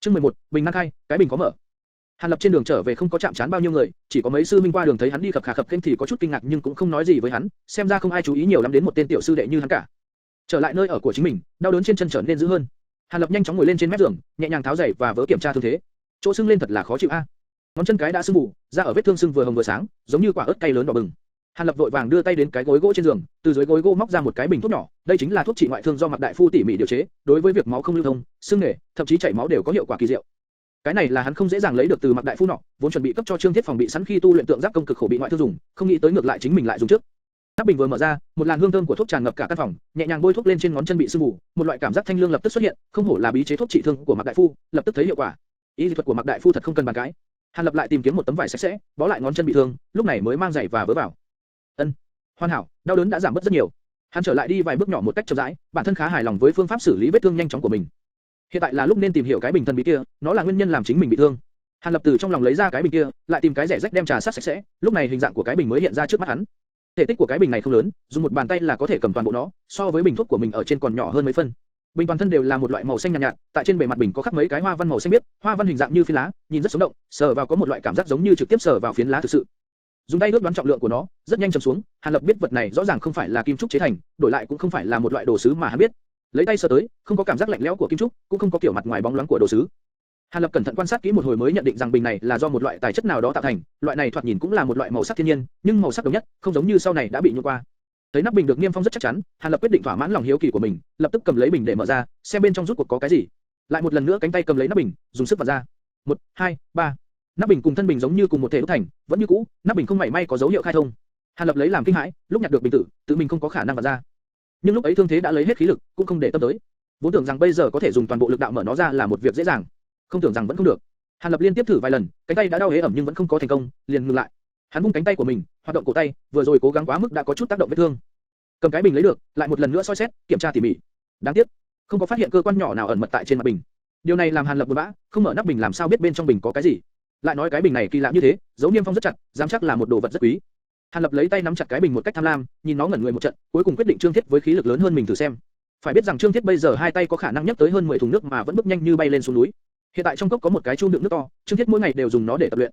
Chương 11, bình năng khai, cái bình có mở. Hàn Lập trên đường trở về không có chạm trán bao nhiêu người, chỉ có mấy sư minh qua đường thấy hắn đi khập khà khập khênh thì có chút kinh ngạc nhưng cũng không nói gì với hắn, xem ra không ai chú ý nhiều lắm đến một tên tiểu sư đệ như hắn cả. Trở lại nơi ở của chính mình, đau đớn trên chân trở nên dữ hơn. Hàn Lập nhanh chóng ngồi lên trên mép giường, nhẹ nhàng tháo giày và vớ kiểm tra thương thế. Chỗ sưng lên thật là khó chịu a. Ngón chân cái đã sưng mù, da ở vết thương sưng vừa hồng vừa sáng, giống như quả ớt cay lớn đỏ bừng. Hàn Lập vội vàng đưa tay đến cái gối gỗ trên giường, từ dưới gối gỗ móc ra một cái bình thuốc nhỏ, đây chính là thuốc trị ngoại thương do Mạc đại phu tỉ mỉ điều chế, đối với việc máu không lưu thông, sưng nề, thậm chí chảy máu đều có hiệu quả kỳ diệu. Cái này là hắn không dễ dàng lấy được từ Mạc đại phu nọ, vốn chuẩn bị cấp cho Trương Thiết phòng bị sẵn khi tu luyện tượng giáp công cực khổ bị ngoại thương dùng, không nghĩ tới ngược lại chính mình lại dùng trước. Nắp bình vừa mở ra, một làn hương thơm của thuốc tràn ngập cả căn phòng, nhẹ nhàng bôi thuốc lên trên ngón chân bị sưng mù, một loại cảm giác thanh lương lập tức xuất hiện, không hổ là bí chế thuốc trị thương của Mạc đại phu, lập tức thấy hiệu quả. Y thuật của Mạc đại phu thật không cần bàn cãi. Hàn Lập lại tìm kiếm một tấm vải sạch sẽ, bó lại ngón chân bị thương, lúc này mới mang giày và vớ vào. Hoàn hảo, đau đớn đã giảm bớt rất nhiều. Hắn trở lại đi vài bước nhỏ một cách chậm rãi, bản thân khá hài lòng với phương pháp xử lý vết thương nhanh chóng của mình. Hiện tại là lúc nên tìm hiểu cái bình thần bí kia, nó là nguyên nhân làm chính mình bị thương. Hàn Lập từ trong lòng lấy ra cái bình kia, lại tìm cái rẻ rách đem trà sát sạch sẽ, lúc này hình dạng của cái bình mới hiện ra trước mắt hắn. Thể tích của cái bình này không lớn, dùng một bàn tay là có thể cầm toàn bộ nó, so với bình thuốc của mình ở trên còn nhỏ hơn mấy phân. Bình toàn thân đều là một loại màu xanh nhạt nhạt, tại trên bề mặt bình có khắc mấy cái hoa văn màu xanh biếc, hoa văn hình dạng như phiến lá, nhìn rất sống động, sờ vào có một loại cảm giác giống như trực tiếp sờ vào phiến lá thực sự. Dùng tay ước đoán trọng lượng của nó, rất nhanh chầm xuống. Hàn Lập biết vật này rõ ràng không phải là kim trúc chế thành, đổi lại cũng không phải là một loại đồ sứ mà hắn biết. Lấy tay sờ tới, không có cảm giác lạnh lẽo của kim trúc, cũng không có kiểu mặt ngoài bóng loáng của đồ sứ. Hàn Lập cẩn thận quan sát kỹ một hồi mới nhận định rằng bình này là do một loại tài chất nào đó tạo thành, loại này thoạt nhìn cũng là một loại màu sắc thiên nhiên, nhưng màu sắc đồng nhất, không giống như sau này đã bị nhuộm qua. Thấy nắp bình được niêm phong rất chắc chắn, Hàn Lập quyết định thỏa mãn lòng hiếu kỳ của mình, lập tức cầm lấy bình để mở ra, xem bên trong rút cuộc có cái gì. Lại một lần nữa cánh tay cầm lấy nắp bình, dùng sức vặn ra. 1, 2, 3. Nắp bình cùng thân bình giống như cùng một thể đúc thành, vẫn như cũ, nắp bình không mảy may có dấu hiệu khai thông. Hàn Lập lấy làm kinh hãi, lúc nhặt được bình tử, tự mình không có khả năng vặn ra. Nhưng lúc ấy thương thế đã lấy hết khí lực, cũng không để tâm tới. Vốn tưởng rằng bây giờ có thể dùng toàn bộ lực đạo mở nó ra là một việc dễ dàng, không tưởng rằng vẫn không được. Hàn Lập liên tiếp thử vài lần, cánh tay đã đau hế ẩm nhưng vẫn không có thành công, liền ngừng lại. Hắn bung cánh tay của mình, hoạt động cổ tay, vừa rồi cố gắng quá mức đã có chút tác động vết thương. Cầm cái bình lấy được, lại một lần nữa soi xét, kiểm tra tỉ mỉ. Đáng tiếc, không có phát hiện cơ quan nhỏ nào ẩn mật tại trên mặt bình. Điều này làm Hàn Lập buồn bã, không mở nắp bình làm sao biết bên trong bình có cái gì. Lại nói cái bình này kỳ lạ như thế, dấu niêm phong rất chặt, dám chắc là một đồ vật rất quý. Hàn Lập lấy tay nắm chặt cái bình một cách tham lam, nhìn nó ngẩn người một trận, cuối cùng quyết định Trương Thiết với khí lực lớn hơn mình thử xem. Phải biết rằng Trương Thiết bây giờ hai tay có khả năng nhấc tới hơn 10 thùng nước mà vẫn bước nhanh như bay lên xuống núi. Hiện tại trong cốc có một cái chum đựng nước to, Trương Thiết mỗi ngày đều dùng nó để tập luyện.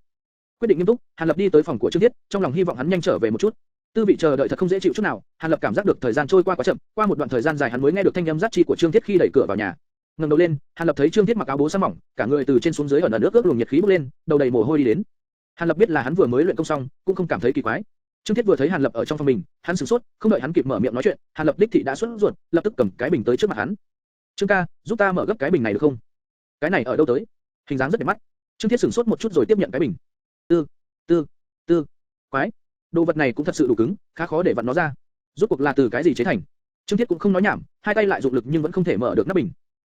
Quyết định nghiêm túc, Hàn Lập đi tới phòng của Trương Thiết, trong lòng hy vọng hắn nhanh trở về một chút. Tư vị chờ đợi thật không dễ chịu chút nào, Hàn Lập cảm giác được thời gian trôi qua quá chậm, qua một đoạn thời gian dài hắn mới nghe được thanh âm rát chi của Trương Thiết khi đẩy cửa vào nhà. Ngẩng đầu lên, Hàn Lập thấy Trương Thiết mặc áo bố sa mỏng, cả người từ trên xuống dưới ẩn ẩn ướt luồng nhiệt khí bốc lên, đầu đầy mồ hôi đi đến. Hàn Lập biết là hắn vừa mới luyện công xong, cũng không cảm thấy kỳ quái. Trương Thiết vừa thấy Hàn Lập ở trong phòng mình, hắn sửng sốt, không đợi hắn kịp mở miệng nói chuyện, Hàn Lập đích thị đã xuất ruột, lập tức cầm cái bình tới trước mặt hắn. Trương ca, giúp ta mở gấp cái bình này được không? Cái này ở đâu tới? Hình dáng rất đẹp mắt. Trương Thiết sửng sốt một chút rồi tiếp nhận cái bình. Tư, quái, đồ vật này cũng thật sự đủ cứng, khá khó để vặn nó ra. Rốt cuộc là từ cái gì chế thành? Trương Thiết cũng không nói nhảm, hai tay lại dụng lực nhưng vẫn không thể mở được nắp bình.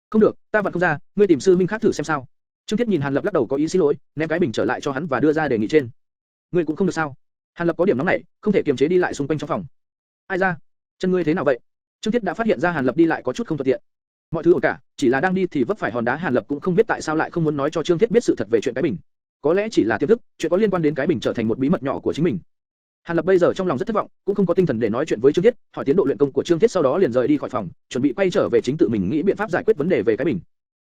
Không được, ta vặn không ra, ngươi tìm sư minh khác thử xem sao. Trương Thiết nhìn Hàn Lập lắc đầu có ý xin lỗi, ném cái bình trở lại cho hắn và đưa ra đề nghị trên. Ngươi cũng không được sao? Hàn Lập có điểm nóng nảy, không thể kiềm chế đi lại xung quanh trong phòng. Ai ra? Chân ngươi thế nào vậy? Trương Thiết đã phát hiện ra Hàn Lập đi lại có chút không thuận tiện. Mọi thứ ổn cả, chỉ là đang đi thì vấp phải hòn đá. Hàn Lập cũng không biết tại sao lại không muốn nói cho Trương Thiết biết sự thật về chuyện cái bình. Có lẽ chỉ là tiềm thức, chuyện có liên quan đến cái bình trở thành một bí mật nhỏ của chính mình. Hàn Lập bây giờ trong lòng rất thất vọng, cũng không có tinh thần để nói chuyện với Trương Thiết, hỏi tiến độ luyện công của Trương Thiết sau đó liền rời đi khỏi phòng, chuẩn bị quay trở về chính tự mình nghĩ biện pháp giải quyết vấn đề về cái bình.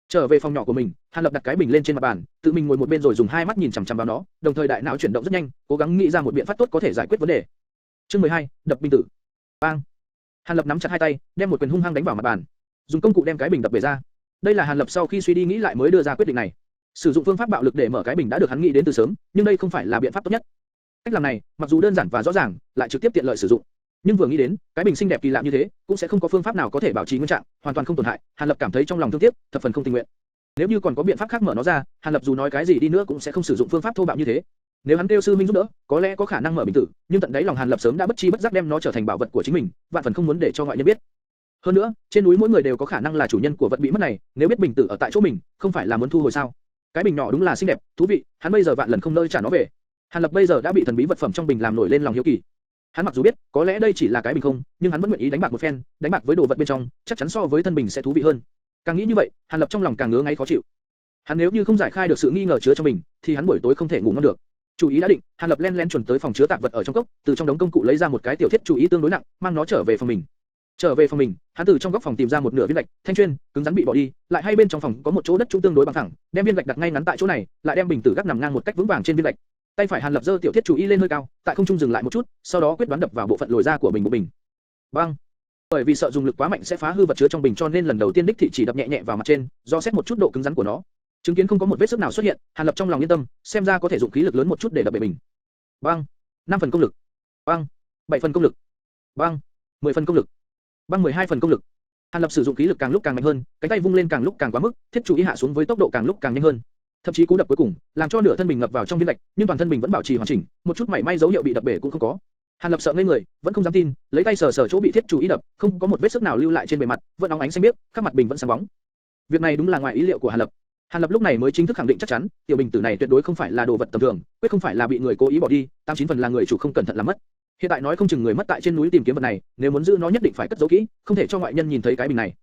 Trở về phòng nhỏ của mình, Hàn Lập đặt cái bình lên trên mặt bàn, tự mình ngồi một bên rồi dùng hai mắt nhìn chằm chằm vào nó, đồng thời đại não chuyển động rất nhanh, cố gắng nghĩ ra một biện pháp tốt có thể giải quyết vấn đề. Chương 12, đập bình tử. Bang. Hàn Lập nắm chặt hai tay, đem một quyền hung hăng đánh vào mặt bàn, dùng công cụ đem cái bình đập bể ra. Đây là Hàn Lập sau khi suy đi nghĩ lại mới đưa ra quyết định này. Sử dụng phương pháp bạo lực để mở cái bình đã được hắn nghĩ đến từ sớm, nhưng đây không phải là biện pháp tốt nhất. Cách làm này, mặc dù đơn giản và rõ ràng, lại trực tiếp tiện lợi sử dụng. Nhưng vừa nghĩ đến, cái bình xinh đẹp kỳ lạ như thế, cũng sẽ không có phương pháp nào có thể bảo trì nguyên trạng, hoàn toàn không tổn hại. Hàn Lập cảm thấy trong lòng thương tiếc, thập phần không tình nguyện. Nếu như còn có biện pháp khác mở nó ra, Hàn Lập dù nói cái gì đi nữa cũng sẽ không sử dụng phương pháp thô bạo như thế. Nếu hắn kêu sư minh giúp đỡ, có lẽ có khả năng mở bình tử, nhưng tận đáy lòng Hàn Lập sớm đã bất chi bất giác đem nó trở thành bảo vật của chính mình, vạn phần không muốn để cho ngoại nhân biết. Hơn nữa, trên núi mỗi người đều có khả năng là chủ nhân của vật bị mất này, nếu biết bình tử ở tại chỗ mình, không phải là muốn thu hồi sao? Cái bình nhỏ đúng là xinh đẹp, thú vị, hắn bây giờ vạn lần không nơi trả nó về. Hàn Lập bây giờ đã bị thần bí vật phẩm trong bình làm nổi lên lòng hiếu kỳ. Hắn mặc dù biết, có lẽ đây chỉ là cái bình không, nhưng hắn vẫn nguyện ý đánh bạc một phen, đánh bạc với đồ vật bên trong, chắc chắn so với thân bình sẽ thú vị hơn. Càng nghĩ như vậy, Hàn Lập trong lòng càng ngứa ngáy khó chịu. Hắn nếu như không giải khai được sự nghi ngờ chứa trong mình, thì hắn buổi tối không thể ngủ ngon được. Chủ ý đã định, Hàn Lập len chuẩn tới phòng chứa tạp vật ở trong cốc, từ trong đống công cụ lấy ra một cái tiểu thiết chủ ý tương đối nặng, mang nó trở về phòng mình. Trở về phòng mình, hắn từ trong góc phòng tìm ra một nửa viên gạch, thanh chuyên, cứng rắn bị bỏ đi, lại hay bên trong phòng có một chỗ đất trung tương đối bằng thẳng, đem viên gạch đặt ngay ngắn tại chỗ này, lại đem bình tử gác nằm ngang một cách vững vàng trên viên gạch. Tay phải Hàn Lập giơ tiểu thiết chủ y lên hơi cao, tại không trung dừng lại một chút, sau đó quyết đoán đập vào bộ phận lồi ra của bộ bình. Bang! Bởi vì sợ dùng lực quá mạnh sẽ phá hư vật chứa trong bình cho nên lần đầu tiên đích thị chỉ đập nhẹ nhẹ vào mặt trên, do xét một chút độ cứng rắn của nó. Chứng kiến không có một vết xước nào xuất hiện, Hàn Lập trong lòng yên tâm, xem ra có thể dụng khí lực lớn một chút để đập bể bình. Bang! 5 phần công lực. Bang! 7 phần công lực. Bang! 10 phần công lực. Bang 12 phần công lực. Hàn Lập sử dụng khí lực càng lúc càng mạnh hơn, cánh tay vung lên càng lúc càng quá mức, thiết chủ y hạ xuống với tốc độ càng lúc càng nhanh hơn. Thậm chí cú đập cuối cùng, làm cho nửa thân bình ngập vào trong viên gạch, nhưng toàn thân bình vẫn bảo trì hoàn chỉnh, một chút mảy may dấu hiệu bị đập bể cũng không có. Hàn Lập sợ ngây người, vẫn không dám tin, lấy tay sờ sờ chỗ bị thiết chủ y đập, không có một vết xước nào lưu lại trên bề mặt, vẫn óng ánh xanh biếc, khắp mặt bình vẫn sáng bóng. Việc này đúng là ngoài ý liệu của Hàn Lập. Hàn Lập lúc này mới chính thức khẳng định chắc chắn, tiểu bình tử này tuyệt đối không phải là đồ vật tầm thường, quyết không phải là bị người cố ý bỏ đi, 89 phần là người chủ không cẩn thận làm mất. Hiện tại nói không chừng người mất tại trên núi tìm kiếm vật này, nếu muốn giữ nó nhất định phải cất giấu kỹ, không thể cho ngoại nhân nhìn thấy cái bình này.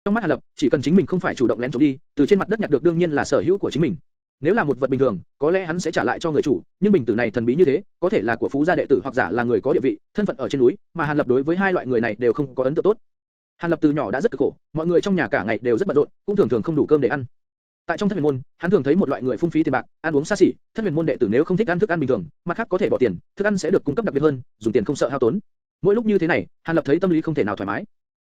Trong mắt Hàn Lập, chỉ cần chính mình không phải chủ động lén trốn đi, từ trên mặt đất nhặt được đương nhiên là sở hữu của chính mình. Nếu là một vật bình thường, có lẽ hắn sẽ trả lại cho người chủ, nhưng bình tử này thần bí như thế, có thể là của phú gia đệ tử hoặc giả là người có địa vị, thân phận ở trên núi, mà Hàn Lập đối với hai loại người này đều không có ấn tượng tốt. Hàn Lập từ nhỏ đã rất cực khổ, mọi người trong nhà cả ngày đều rất bận rộn, cũng thường thường không đủ cơm để ăn. Tại trong thất huyền môn, hắn thường thấy một loại người phung phí tiền bạc, ăn uống xa xỉ. Thất huyền môn đệ tử nếu không thích ăn thức ăn bình thường, mặt khác có thể bỏ tiền, thức ăn sẽ được cung cấp đặc biệt hơn, dùng tiền không sợ hao tốn. Mỗi lúc như thế này, Hàn Lập thấy tâm lý không thể nào thoải mái.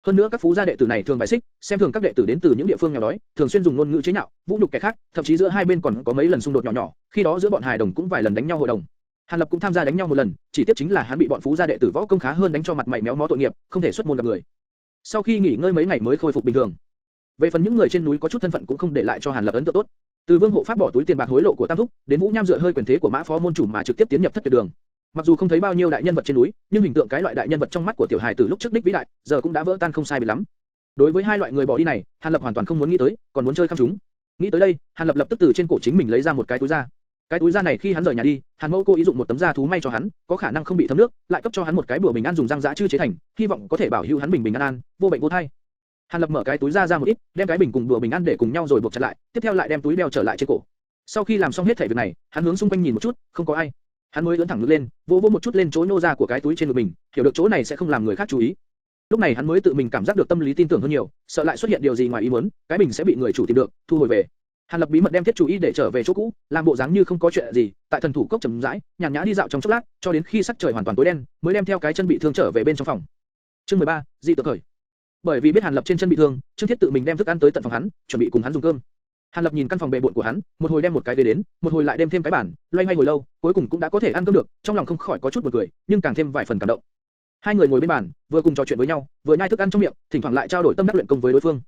Hơn nữa các phú gia đệ tử này thường bài xích, xem thường các đệ tử đến từ những địa phương nghèo đói, thường xuyên dùng ngôn ngữ chế nhạo, vũ nhục kẻ khác, thậm chí giữa hai bên còn có mấy lần xung đột nhỏ nhỏ, khi đó giữa bọn hài đồng cũng vài lần đánh nhau hội đồng. Hàn Lập cũng tham gia đánh nhau một lần, chỉ tiếc chính là hắn bị bọn phú gia đệ tử võ công khá hơn đánh cho mặt mày méo mó tội nghiệp, không thể xuất môn gặp người. Sau khi nghỉ ngơi mấy ngày mới khôi phục bình thường. Về phần những người trên núi có chút thân phận cũng không để lại cho Hàn Lập ấn tượng tốt. Từ Vương hộ pháp bỏ túi tiền bạc hối lộ của Tam Thúc, đến Vũ Nham dựa hơi quyền thế của Mã Phó môn chủ mà trực tiếp tiến nhập thất tuyệt đường. Mặc dù không thấy bao nhiêu đại nhân vật trên núi, nhưng hình tượng cái loại đại nhân vật trong mắt của tiểu hài từ lúc trước đích vĩ đại, giờ cũng đã vỡ tan không sai biệt lắm. Đối với hai loại người bỏ đi này, Hàn Lập hoàn toàn không muốn nghĩ tới, còn muốn chơi khăm chúng. Nghĩ tới đây, Hàn Lập lập tức từ trên cổ chính mình lấy ra một cái túi da. Cái túi da này khi hắn rời nhà đi, Hàn Mẫu cô ý dụng một tấm da thú may cho hắn, có khả năng không bị thấm nước, lại cấp cho hắn một cái bùa bình an dùng răng dã chư chế thành, hy vọng có thể bảo hữu hắn bình bình an an, vô bệnh vô thai. Hàn Lập mở cái túi da ra một ít, đem cái bình cùng bùa bình an để cùng nhau rồi buộc chặt lại, tiếp theo lại đem túi đeo trở lại trên cổ. Sau khi làm xong hết thảy việc này, hắn hướng xung quanh nhìn một chút, không có ai. Hắn mới ưỡn thẳng ngực lên, vỗ một chút lên chỗ nô ra của cái túi trên ngực mình, hiểu được chỗ này sẽ không làm người khác chú ý. Lúc này hắn mới tự mình cảm giác được tâm lý tin tưởng hơn nhiều, sợ lại xuất hiện điều gì ngoài ý muốn, cái bình sẽ bị người chủ tìm được, thu hồi về. Hàn Lập bí mật đem thiết chủ y để trở về chỗ cũ, làm bộ dáng như không có chuyện gì, tại thần thủ cốc chậm rãi, nhàn nhã đi dạo trong chốc lát, cho đến khi sắc trời hoàn toàn tối đen, mới đem theo cái chân bị thương trở về bên trong phòng. Chương 13, dị tượng khởi. Bởi vì biết Hàn Lập trên chân bị thương, Trương Thiết tự mình đem thức ăn tới tận phòng hắn, chuẩn bị cùng hắn dùng cơm. Hàn Lập nhìn căn phòng bề bộn của hắn, một hồi đem một cái ghế đến, một hồi lại đem thêm cái bàn, loay hoay hồi lâu, cuối cùng cũng đã có thể ăn cơm được, trong lòng không khỏi có chút buồn cười, nhưng càng thêm vài phần cảm động. Hai người ngồi bên bàn, vừa cùng trò chuyện với nhau, vừa nhai thức ăn trong miệng, thỉnh thoảng lại trao đổi tâm đắc luyện công với đối phương.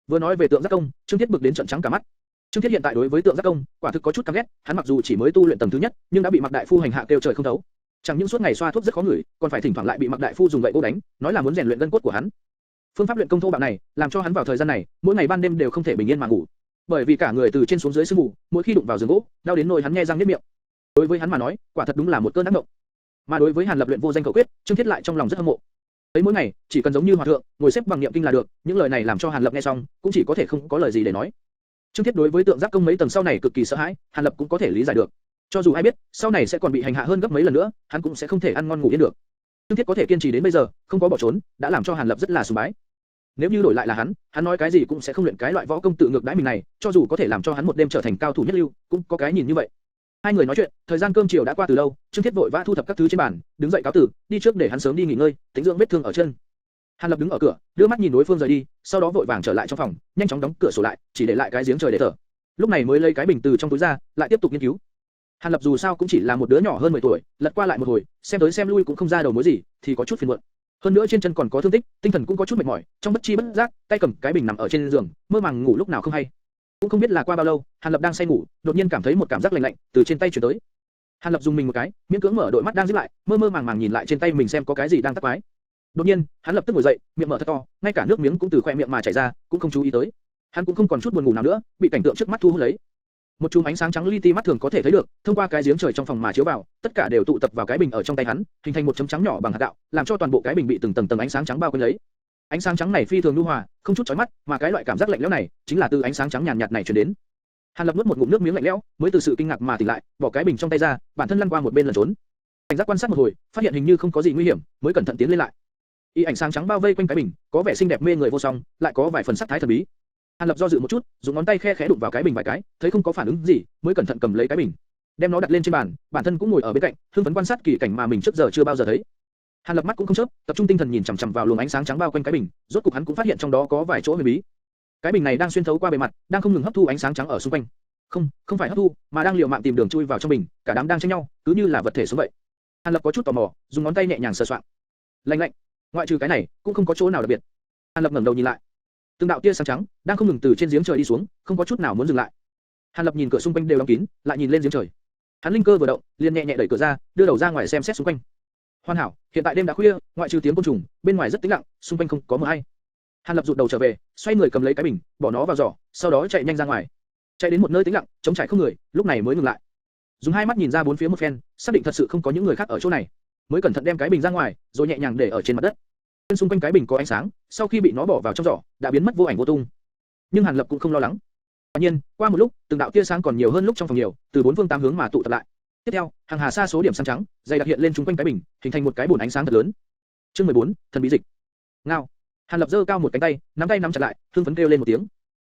Vừa nói về tượng giác công, Trương Thiết bực đến trợn trắng cả mắt. Trương Thiết hiện tại đối với tượng giác công, quả thực có chút căm ghét, hắn mặc dù chỉ mới tu luyện tầng thứ nhất, nhưng đã bị Mạc đại phu hành hạ kêu trời không thấu. Chẳng những suốt ngày xoa thuốc rất khó ngửi, còn phải thỉnh thoảng lại bị Mạc đại phu dùng gậy gỗ đánh, nói là muốn rèn luyện gân cốt của hắn. Phương pháp luyện công thô bạo này, làm cho hắn vào thời gian này, mỗi ngày ban đêm đều không thể bình yên mà ngủ. Bởi vì cả người từ trên xuống dưới sưng mù, mỗi khi đụng vào giường gỗ, đau đến nỗi hắn nhe răng niết miệng. Đối với hắn mà nói, quả thật đúng là một cơn ác mộng. Mà đối với Hàn Lập luyện vô danh khẩu quyết, Trương Thiết lại trong lòng rất hâm mộ. Thấy mỗi ngày, chỉ cần giống như hòa thượng, ngồi xếp bằng niệm kinh là được, những lời này làm cho Hàn Lập nghe xong, cũng chỉ có thể không có lời gì để nói. Trương Thiết đối với tượng giác công mấy tầng sau này cực kỳ sợ hãi, Hàn Lập cũng có thể lý giải được. Cho dù ai biết, sau này sẽ còn bị hành hạ hơn gấp mấy lần nữa, hắn cũng sẽ không thể ăn ngon ngủ yên được. Trương Thiết có thể kiên trì đến bây giờ, không có bỏ trốn, đã làm cho Hàn Lập rất là sùng bái. Nếu như đổi lại là hắn nói cái gì cũng sẽ không luyện cái loại võ công tự ngược đãi mình này, cho dù có thể làm cho hắn một đêm trở thành cao thủ nhất lưu, cũng có cái nhìn như vậy. Hai người nói chuyện, thời gian cơm chiều đã qua từ lâu, Trương Thiết vội vã thu thập các thứ trên bàn, đứng dậy cáo từ, đi trước để hắn sớm đi nghỉ ngơi, tĩnh dưỡng vết thương ở chân. Hàn Lập đứng ở cửa, đưa mắt nhìn đối phương rời đi, sau đó vội vàng trở lại trong phòng, nhanh chóng đóng cửa sổ lại, chỉ để lại cái giếng trời để thở. Lúc này mới lấy cái bình từ trong túi ra, lại tiếp tục nghiên cứu. Hàn Lập dù sao cũng chỉ là một đứa nhỏ hơn 10 tuổi, lật qua lại một hồi, xem tới xem lui cũng không ra đầu mối gì, thì có chút phiền muộn. Hơn nữa trên chân còn có thương tích, tinh thần cũng có chút mệt mỏi, trong bất chi bất giác, tay cầm cái bình nằm ở trên giường, mơ màng ngủ lúc nào không hay. Cũng không biết là qua bao lâu, Hàn Lập đang say ngủ, đột nhiên cảm thấy một cảm giác lạnh lạnh từ trên tay truyền tới. Hàn Lập dùng mình một cái, miễn cưỡng mở đôi mắt đang díp lại, mơ mơ màng màng nhìn lại trên tay mình xem có cái gì đang tắc quái. Đột nhiên, hắn lập tức ngồi dậy, miệng mở thật to, ngay cả nước miếng cũng từ khoe miệng mà chảy ra, cũng không chú ý tới. Hắn cũng không còn chút buồn ngủ nào nữa, bị cảnh tượng trước mắt thu hút lấy. Một chùm ánh sáng trắng li ti mắt thường có thể thấy được, thông qua cái giếng trời trong phòng mà chiếu vào, tất cả đều tụ tập vào cái bình ở trong tay hắn, hình thành một chấm trắng nhỏ bằng hạt gạo, làm cho toàn bộ cái bình bị từng tầng ánh sáng trắng bao quanh lấy. Ánh sáng trắng này phi thường nhu hòa, không chút chói mắt, mà cái loại cảm giác lạnh lẽo này, chính là từ ánh sáng trắng nhàn nhạt này truyền đến. Hàn Lập nuốt một ngụm nước miếng lạnh lẽo, mới từ sự kinh ngạc mà tỉnh lại, bỏ cái bình trong tay ra, bản thân lăn qua một bên lẩn trốn. Cảnh giác quan sát một hồi, phát hiện hình như không có gì nguy hiểm, mới cẩn thận tiến lên lại. Y ánh sáng trắng bao vây quanh cái bình, có vẻ xinh đẹp mê người vô song, lại có vài phần sắc thái thần bí. Hàn Lập do dự một chút, dùng ngón tay khe khẽ đụng vào cái bình vài cái, thấy không có phản ứng gì, mới cẩn thận cầm lấy cái bình, đem nó đặt lên trên bàn, bản thân cũng ngồi ở bên cạnh, hưng phấn quan sát kỳ cảnh mà mình trước giờ chưa bao giờ thấy. Hàn Lập mắt cũng không chớp, tập trung tinh thần nhìn chằm chằm vào luồng ánh sáng trắng bao quanh cái bình, rốt cục hắn cũng phát hiện trong đó có vài chỗ huyền bí. Cái bình này đang xuyên thấu qua bề mặt, đang không ngừng hấp thu ánh sáng trắng ở xung quanh. Không phải hấp thu, mà đang liều mạng tìm đường chui vào trong bình, cả đám đang tranh nhau, cứ như là vật thể sống vậy. Hàn Lập có chút tò mò, dùng ngón tay nhẹ nhàng sờ soạng. Lạnh lạnh, ngoại trừ cái này, cũng không có chỗ nào đặc biệt. Hàn Lập ngẩng đầu nhìn lại, từng đạo tia sáng trắng đang không ngừng từ trên giếng trời đi xuống, không có chút nào muốn dừng lại. Hàn Lập nhìn cửa xung quanh đều đóng kín, lại nhìn lên giếng trời. Hắn linh cơ vừa động, liền nhẹ nhẹ đẩy cửa ra, đưa đầu ra ngoài xem xét xung quanh. Hoàn hảo, hiện tại đêm đã khuya, ngoại trừ tiếng côn trùng, bên ngoài rất tĩnh lặng, xung quanh không có mờ hay. Hàn Lập rụt đầu trở về, xoay người cầm lấy cái bình, bỏ nó vào giỏ, sau đó chạy nhanh ra ngoài. Chạy đến một nơi tĩnh lặng, trống trải không người, lúc này mới ngừng lại. Dùng hai mắt nhìn ra bốn phía một phen, xác định thật sự không có những người khác ở chỗ này, mới cẩn thận đem cái bình ra ngoài, rồi nhẹ nhàng để ở trên mặt đất. Bên xung quanh cái bình có ánh sáng, sau khi bị nó bỏ vào trong giỏ, đã biến mất vô ảnh vô tung. Nhưng Hàn Lập cũng không lo lắng. Quả nhiên, qua một lúc, từng đạo tia sáng còn nhiều hơn lúc trong phòng nhiều, từ bốn phương tám hướng mà tụ tập lại. Tiếp theo, hàng hà sa số điểm sáng trắng, dày đặc hiện lên xung quanh cái bình, hình thành một cái bồn ánh sáng thật lớn. Chương 14, thần bí dịch. Ngao. Hàn Lập giơ cao một cánh tay, nắm chặt lại, hưng phấn kêu lên một tiếng.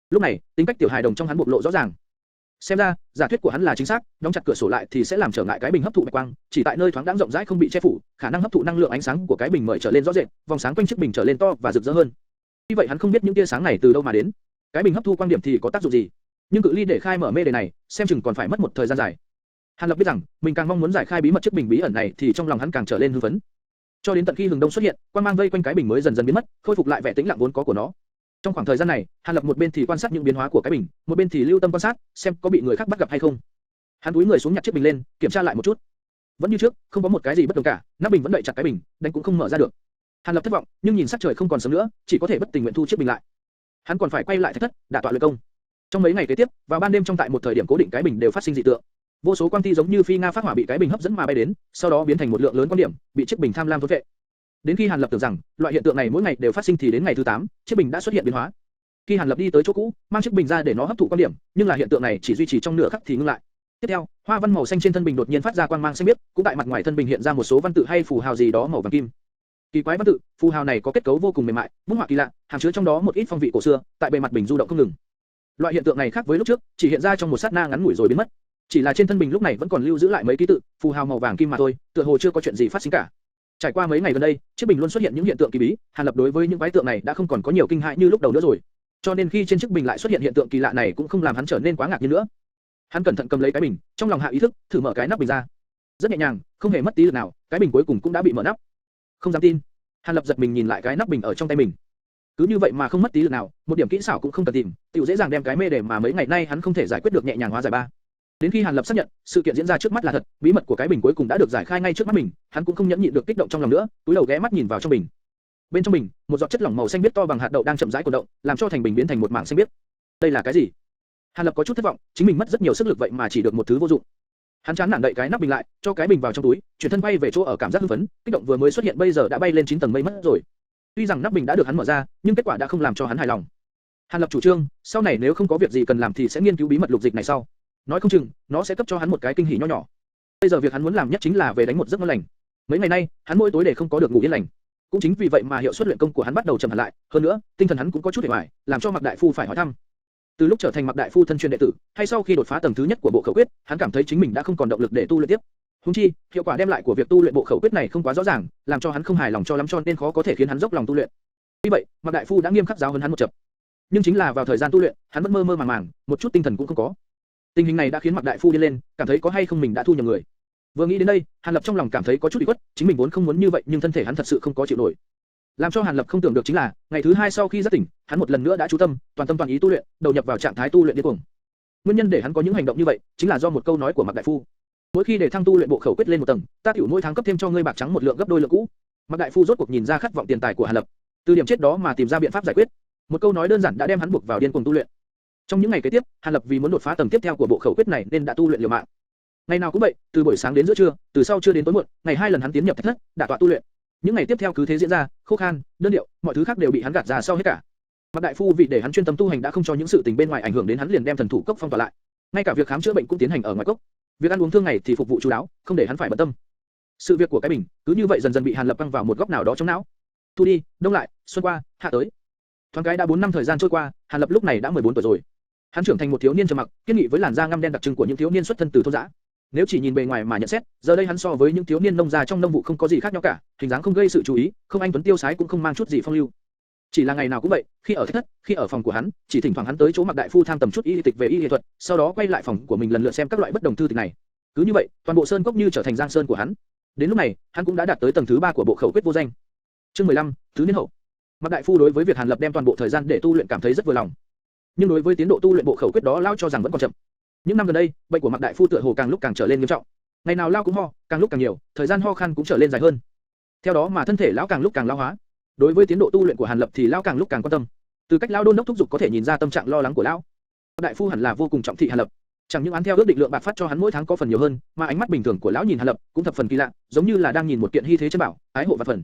Lúc này, tính cách tiểu hài đồng trong hắn bộc lộ rõ ràng. Xem ra, giả thuyết của hắn là chính xác, đóng chặt cửa sổ lại thì sẽ làm trở ngại cái bình hấp thụ bạch quang, chỉ tại nơi thoáng đãng rộng rãi không bị che phủ, khả năng hấp thụ năng lượng ánh sáng của cái bình mời trở lên rõ rệt, vòng sáng quanh chiếc bình trở lên to và rực rỡ hơn. Vì vậy hắn không biết những tia sáng này từ đâu mà đến, cái bình hấp thu quang điểm thì có tác dụng gì, nhưng cự ly để khai mở mê đề này, xem chừng còn phải mất một thời gian dài. Hàn Lập biết rằng, mình càng mong muốn giải khai bí mật chiếc bình bí ẩn này thì trong lòng hắn càng trở lên hưng phấn. Cho đến tận khi hừng đông xuất hiện, quang mang vây quanh cái bình mới dần dần biến mất, khôi phục lại vẻ tĩnh lặng vốn có của nó. Trong khoảng thời gian này, Hàn Lập một bên thì quan sát những biến hóa của cái bình, một bên thì lưu tâm quan sát, xem có bị người khác bắt gặp hay không. Hắn cúi người xuống nhặt chiếc bình lên, kiểm tra lại một chút. Vẫn như trước, không có một cái gì bất đồng cả, nắp bình vẫn đậy chặt cái bình, đánh cũng không mở ra được. Hàn Lập thất vọng, nhưng nhìn sắc trời không còn sớm nữa, chỉ có thể bất tình nguyện thu chiếc bình lại. Hắn còn phải quay lại thạch thất, đả tọa luyện công. Trong mấy ngày kế tiếp, vào ban đêm trong tại một thời điểm cố định cái bình đều phát sinh dị tượng. Vô số quang ti giống như phi nga phát hỏa bị cái bình hấp dẫn mà bay đến, sau đó biến thành một lượng lớn quang điểm, bị chiếc bình tham lam thôn phệ. Đến khi Hàn Lập tưởng rằng loại hiện tượng này mỗi ngày đều phát sinh thì đến ngày thứ 8, chiếc bình đã xuất hiện biến hóa. Khi Hàn Lập đi tới chỗ cũ, mang chiếc bình ra để nó hấp thụ quang điểm, nhưng là hiện tượng này chỉ duy trì trong nửa khắc thì ngưng lại. Tiếp theo, hoa văn màu xanh trên thân bình đột nhiên phát ra quang mang xanh biếc, cũng tại mặt ngoài thân bình hiện ra một số văn tự hay phù hào gì đó màu vàng kim. Kỳ quái văn tự, phù hào này có kết cấu vô cùng mềm mại, bút họa kỳ lạ, hàm chứa trong đó một ít phong vị cổ xưa, tại bề mặt bình du động không ngừng. Loại hiện tượng này khác với lúc trước, chỉ hiện ra trong một sát na ngắn ngủi rồi biến mất. Chỉ là trên thân bình lúc này vẫn còn lưu giữ lại mấy ký tự, phù hào màu vàng kim mà thôi, tựa hồ chưa có chuyện gì phát sinh cả. Trải qua mấy ngày gần đây, chiếc bình luôn xuất hiện những hiện tượng kỳ bí, Hàn Lập đối với những quái tượng này đã không còn có nhiều kinh hãi như lúc đầu nữa rồi. Cho nên khi trên chiếc bình lại xuất hiện hiện tượng kỳ lạ này cũng không làm hắn trở nên quá ngạc nhiên nữa. Hắn cẩn thận cầm lấy cái bình, trong lòng hạ ý thức, thử mở cái nắp bình ra. Rất nhẹ nhàng, không hề mất tí lực nào, cái bình cuối cùng cũng đã bị mở nắp. Không dám tin, Hàn Lập giật mình nhìn lại cái nắp bình ở trong tay mình. Cứ như vậy mà không mất tí lực nào, một điểm kỹ xảo cũng không cần tìm, tiểu dễ dàng đem cái mê để mà mấy ngày nay hắn không thể giải quyết được nhẹ nhàng hóa giải ba. Đến khi Hàn Lập xác nhận, sự kiện diễn ra trước mắt là thật, bí mật của cái bình cuối cùng đã được giải khai ngay trước mắt mình, hắn cũng không nhẫn nhịn được kích động trong lòng nữa, cúi đầu ghé mắt nhìn vào trong bình. Bên trong bình, một giọt chất lỏng màu xanh biếc to bằng hạt đậu đang chậm rãi cuộn động, làm cho thành bình biến thành một mảng xanh biếc. Đây là cái gì? Hàn Lập có chút thất vọng, chính mình mất rất nhiều sức lực vậy mà chỉ được một thứ vô dụng. Hắn chán nản đậy cái nắp bình lại, cho cái bình vào trong túi, chuyển thân bay về chỗ ở cảm giác hưng phấn, kích động vừa mới xuất hiện bây giờ đã bay lên 9 tầng mây mất rồi. Tuy rằng nắp bình đã được hắn mở ra, nhưng kết quả đã không làm cho hắn hài lòng. Hàn Lập chủ trương, sau này nếu không có việc gì cần làm thì sẽ nghiên cứu bí mật lục dịch này sau. Nói không chừng, nó sẽ cấp cho hắn một cái kinh hỉ nho nhỏ. Bây giờ việc hắn muốn làm nhất chính là về đánh một giấc ngon lành. Mấy ngày nay, hắn mỗi tối để không có được ngủ yên lành. Cũng chính vì vậy mà hiệu suất luyện công của hắn bắt đầu chậm hẳn lại, hơn nữa, tinh thần hắn cũng có chút uể oải, làm cho Mạc Đại Phu phải hỏi thăm. Từ lúc trở thành Mạc Đại Phu thân truyền đệ tử, hay sau khi đột phá tầng thứ nhất của bộ khẩu quyết, hắn cảm thấy chính mình đã không còn động lực để tu luyện tiếp. Huống chi, hiệu quả đem lại của việc tu luyện bộ khẩu quyết này không quá rõ ràng, làm cho hắn không hài lòng cho lắm cho nên khó có thể khiến hắn dốc lòng tu luyện. Vì vậy, Mạc Đại Phu đã nghiêm khắc giáo huấn hắn một chập. Nhưng chính là vào thời gian tu luyện, hắn vẫn mơ mơ màng màng, một chút tinh thần cũng không có. Tình hình này đã khiến Mạc Đại Phu điên lên, cảm thấy có hay không mình đã thu nhầm người. Vừa nghĩ đến đây, Hàn Lập trong lòng cảm thấy có chút ủy khuất, chính mình vốn không muốn như vậy nhưng thân thể hắn thật sự không có chịu nổi. Làm cho Hàn Lập không tưởng được chính là, ngày thứ 2 sau khi giác tỉnh, hắn một lần nữa đã chú tâm, toàn tâm toàn ý tu luyện, đầu nhập vào trạng thái tu luyện điên cuồng. Nguyên nhân để hắn có những hành động như vậy, chính là do một câu nói của Mạc Đại Phu. Mỗi khi để thăng tu luyện bộ khẩu quyết lên một tầng, ta tiểu mỗi tháng cấp thêm cho ngươi bạc trắng một lượng gấp đôi lượng cũ. Mạc Đại Phu rốt cuộc nhìn ra khát vọng tiền tài của Hàn Lập, từ điểm chết đó mà tìm ra biện pháp giải quyết. Một câu nói đơn giản đã đem hắn buộc vào điên cuồng tu luyện. Trong những ngày kế tiếp, Hàn Lập vì muốn đột phá tầng tiếp theo của bộ khẩu quyết này nên đã tu luyện liều mạng. Ngày nào cũng vậy, từ buổi sáng đến giữa trưa, từ sau trưa đến tối muộn, ngày 2 lần hắn tiến nhập thạch thất, đả tọa tu luyện. Những ngày tiếp theo cứ thế diễn ra, khô khan, đơn điệu, mọi thứ khác đều bị hắn gạt ra sau hết cả. Mạc Đại Phu vì để hắn chuyên tâm tu hành đã không cho những sự tình bên ngoài ảnh hưởng đến hắn liền đem thần thủ cốc phong tỏa lại. Ngay cả việc khám chữa bệnh cũng tiến hành ở ngoài cốc. Việc ăn uống thương ngày thì phục vụ chú đáo, không để hắn phải bận tâm. Sự việc của cái bình cứ như vậy dần dần bị Hàn Lập căng vào một góc nào đó trong não. Thu đi, đông lại, xuân qua, hạ tới. Thoáng cái đã 4 năm thời gian trôi qua, Hàn Lập lúc này đã 14 tuổi rồi. Hắn trưởng thành một thiếu niên trầm mặc, kiên nghị với làn da ngăm đen đặc trưng của những thiếu niên xuất thân từ thôn dã. Nếu chỉ nhìn bề ngoài mà nhận xét, giờ đây hắn so với những thiếu niên nông gia trong nông vụ không có gì khác nhau cả, hình dáng không gây sự chú ý, không anh tuấn tiêu sái cũng không mang chút gì phong lưu. Chỉ là ngày nào cũng vậy, khi ở thạch thất, khi ở phòng của hắn, chỉ thỉnh thoảng hắn tới chỗ Mạc đại phu tham tầm chút y tịch về y thuật, sau đó quay lại phòng của mình lần lượt xem các loại bất đồng thư tịch này. Cứ như vậy, toàn bộ sơn cốc như trở thành giang sơn của hắn. Đến lúc này, hắn cũng đã đạt tới tầng thứ 3 của bộ khẩu quyết vô danh. Chương 15, thứ niên hậu. Mạc đại phu đối với việc Hàn Lập đem toàn bộ thời gian để tu luyện cảm thấy rất vừa lòng. Nhưng đối với tiến độ tu luyện bộ khẩu quyết đó lão cho rằng vẫn còn chậm. Những năm gần đây, bệnh của Mạc đại phu tựa hồ càng lúc càng trở lên nghiêm trọng. Ngày nào lão cũng ho, càng lúc càng nhiều, thời gian ho khan cũng trở lên dài hơn. Theo đó mà thân thể lão càng lúc càng lão hóa. Đối với tiến độ tu luyện của Hàn Lập thì lão càng lúc càng quan tâm. Từ cách lão đôn đốc thúc giục có thể nhìn ra tâm trạng lo lắng của lão. Mạc đại phu hẳn là vô cùng trọng thị Hàn Lập. Chẳng những án theo ước định lượng bạc phát cho hắn mỗi tháng có phần nhiều hơn, mà ánh mắt bình thường của lão nhìn Hàn Lập cũng thập phần kỳ lạ, giống như là đang nhìn một kiện hy thế chân bảo, ái hộ vạn phần.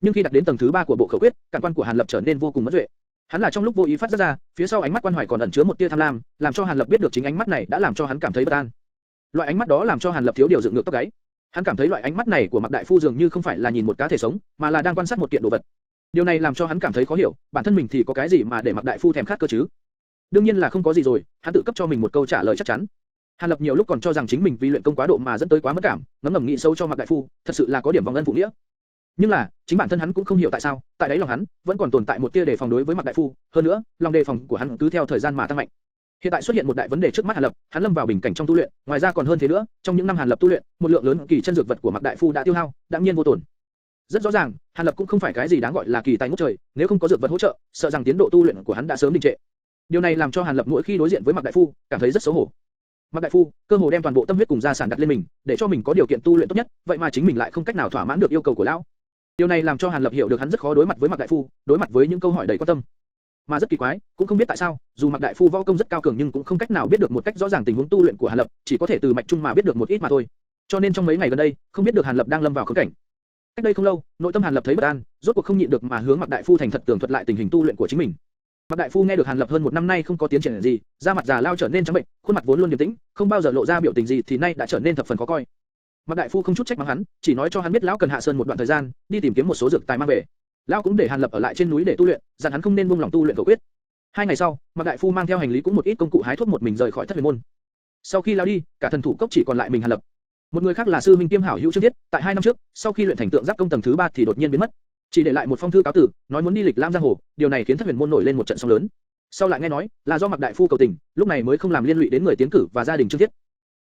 Nhưng khi đặt đến tầng thứ 3 của bộ khẩu quyết, cảm quan của Hàn Lập trở nên vô cùng mất duệ. Hắn là trong lúc vô ý phát ra, phía sau ánh mắt quan hoài còn ẩn chứa một tia tham lam, làm cho Hàn Lập biết được chính ánh mắt này đã làm cho hắn cảm thấy bất an. Loại ánh mắt đó làm cho Hàn Lập thiếu điều dựng ngược tóc gáy. Hắn cảm thấy loại ánh mắt này của Mạc đại phu dường như không phải là nhìn một cá thể sống, mà là đang quan sát một kiện đồ vật. Điều này làm cho hắn cảm thấy khó hiểu, bản thân mình thì có cái gì mà để Mạc đại phu thèm khát cơ chứ? Đương nhiên là không có gì rồi, hắn tự cấp cho mình một câu trả lời chắc chắn. Hàn Lập nhiều lúc còn cho rằng chính mình vì luyện công quá độ mà dẫn tới quá mất cảm, ngấm ngầm nghĩ sâu cho Mạc đại phu, thật sự là có điểm vòng ân phụ nghĩa. Nhưng là, chính bản thân hắn cũng không hiểu tại sao, tại đấy lòng hắn vẫn còn tồn tại một tia đề phòng đối với Mạc đại phu, hơn nữa, lòng đề phòng của hắn cứ theo thời gian mà tăng mạnh. Hiện tại xuất hiện một đại vấn đề trước mắt Hàn Lập, hắn lâm vào bình cảnh trong tu luyện, ngoài ra còn hơn thế nữa, trong những năm Hàn Lập tu luyện, một lượng lớn kỳ chân dược vật của Mạc đại phu đã tiêu hao, đạm nhiên vô tổn. Rất rõ ràng, Hàn Lập cũng không phải cái gì đáng gọi là kỳ tài ngút trời, nếu không có dược vật hỗ trợ, sợ rằng tiến độ tu luyện của hắn đã sớm đình trệ. Điều này làm cho Hàn Lập mỗi khi đối diện với Mạc đại phu, cảm thấy rất xấu hổ. Mạc đại phu, cơ hồ đem toàn bộ tâm huyết cùng gia sản đặt lên mình, để cho mình có điều kiện tu luyện tốt nhất, vậy mà chính mình lại không cách nào thỏa mãn được yêu cầu của lão. Điều này làm cho Hàn Lập hiểu được hắn rất khó đối mặt với Mạc đại phu, đối mặt với những câu hỏi đầy quan tâm. Mà rất kỳ quái, cũng không biết tại sao, dù Mạc đại phu võ công rất cao cường nhưng cũng không cách nào biết được một cách rõ ràng tình huống tu luyện của Hàn Lập, chỉ có thể từ mạch trung mà biết được một ít mà thôi. Cho nên trong mấy ngày gần đây, không biết được Hàn Lập đang lâm vào khốn cảnh. Cách đây không lâu, nội tâm Hàn Lập thấy bất an, rốt cuộc không nhịn được mà hướng Mạc đại phu thành thật tường thuật lại tình hình tu luyện của chính mình. Mạc đại phu nghe được Hàn Lập hơn một năm nay không có tiến triển gì, da mặt già lao trở nên trắng bệnh, khuôn mặt vốn luôn điềm tĩnh, không bao giờ lộ ra biểu tình gì thì nay đã trở nên thập phần khó coi. Mạc đại phu không chút trách mắng hắn, chỉ nói cho hắn biết lão cần hạ sơn một đoạn thời gian, đi tìm kiếm một số dược tài mang về. Lão cũng để Hàn Lập ở lại trên núi để tu luyện, dặn hắn không nên buông lòng tu luyện khẩu quyết. 2 ngày sau, Mạc đại phu mang theo hành lý cũng một ít công cụ hái thuốc một mình rời khỏi Thất Huyền môn. Sau khi lão đi, cả thần thủ cốc chỉ còn lại mình Hàn Lập. Một người khác là sư minh kiêm hảo hữu Trương Thiết, tại 2 năm trước, sau khi luyện thành tượng giáp công tầng thứ 3 thì đột nhiên biến mất, chỉ để lại một phong thư cáo tử, nói muốn đi lịch lãm giang hồ. Điều này khiến Thất Huyền môn nổi lên một trận sóng lớn. Sau lại nghe nói là do Mạc đại phu cầu tình, lúc này mới không làm liên lụy đến người tiến cử và gia đình Trương Thiết.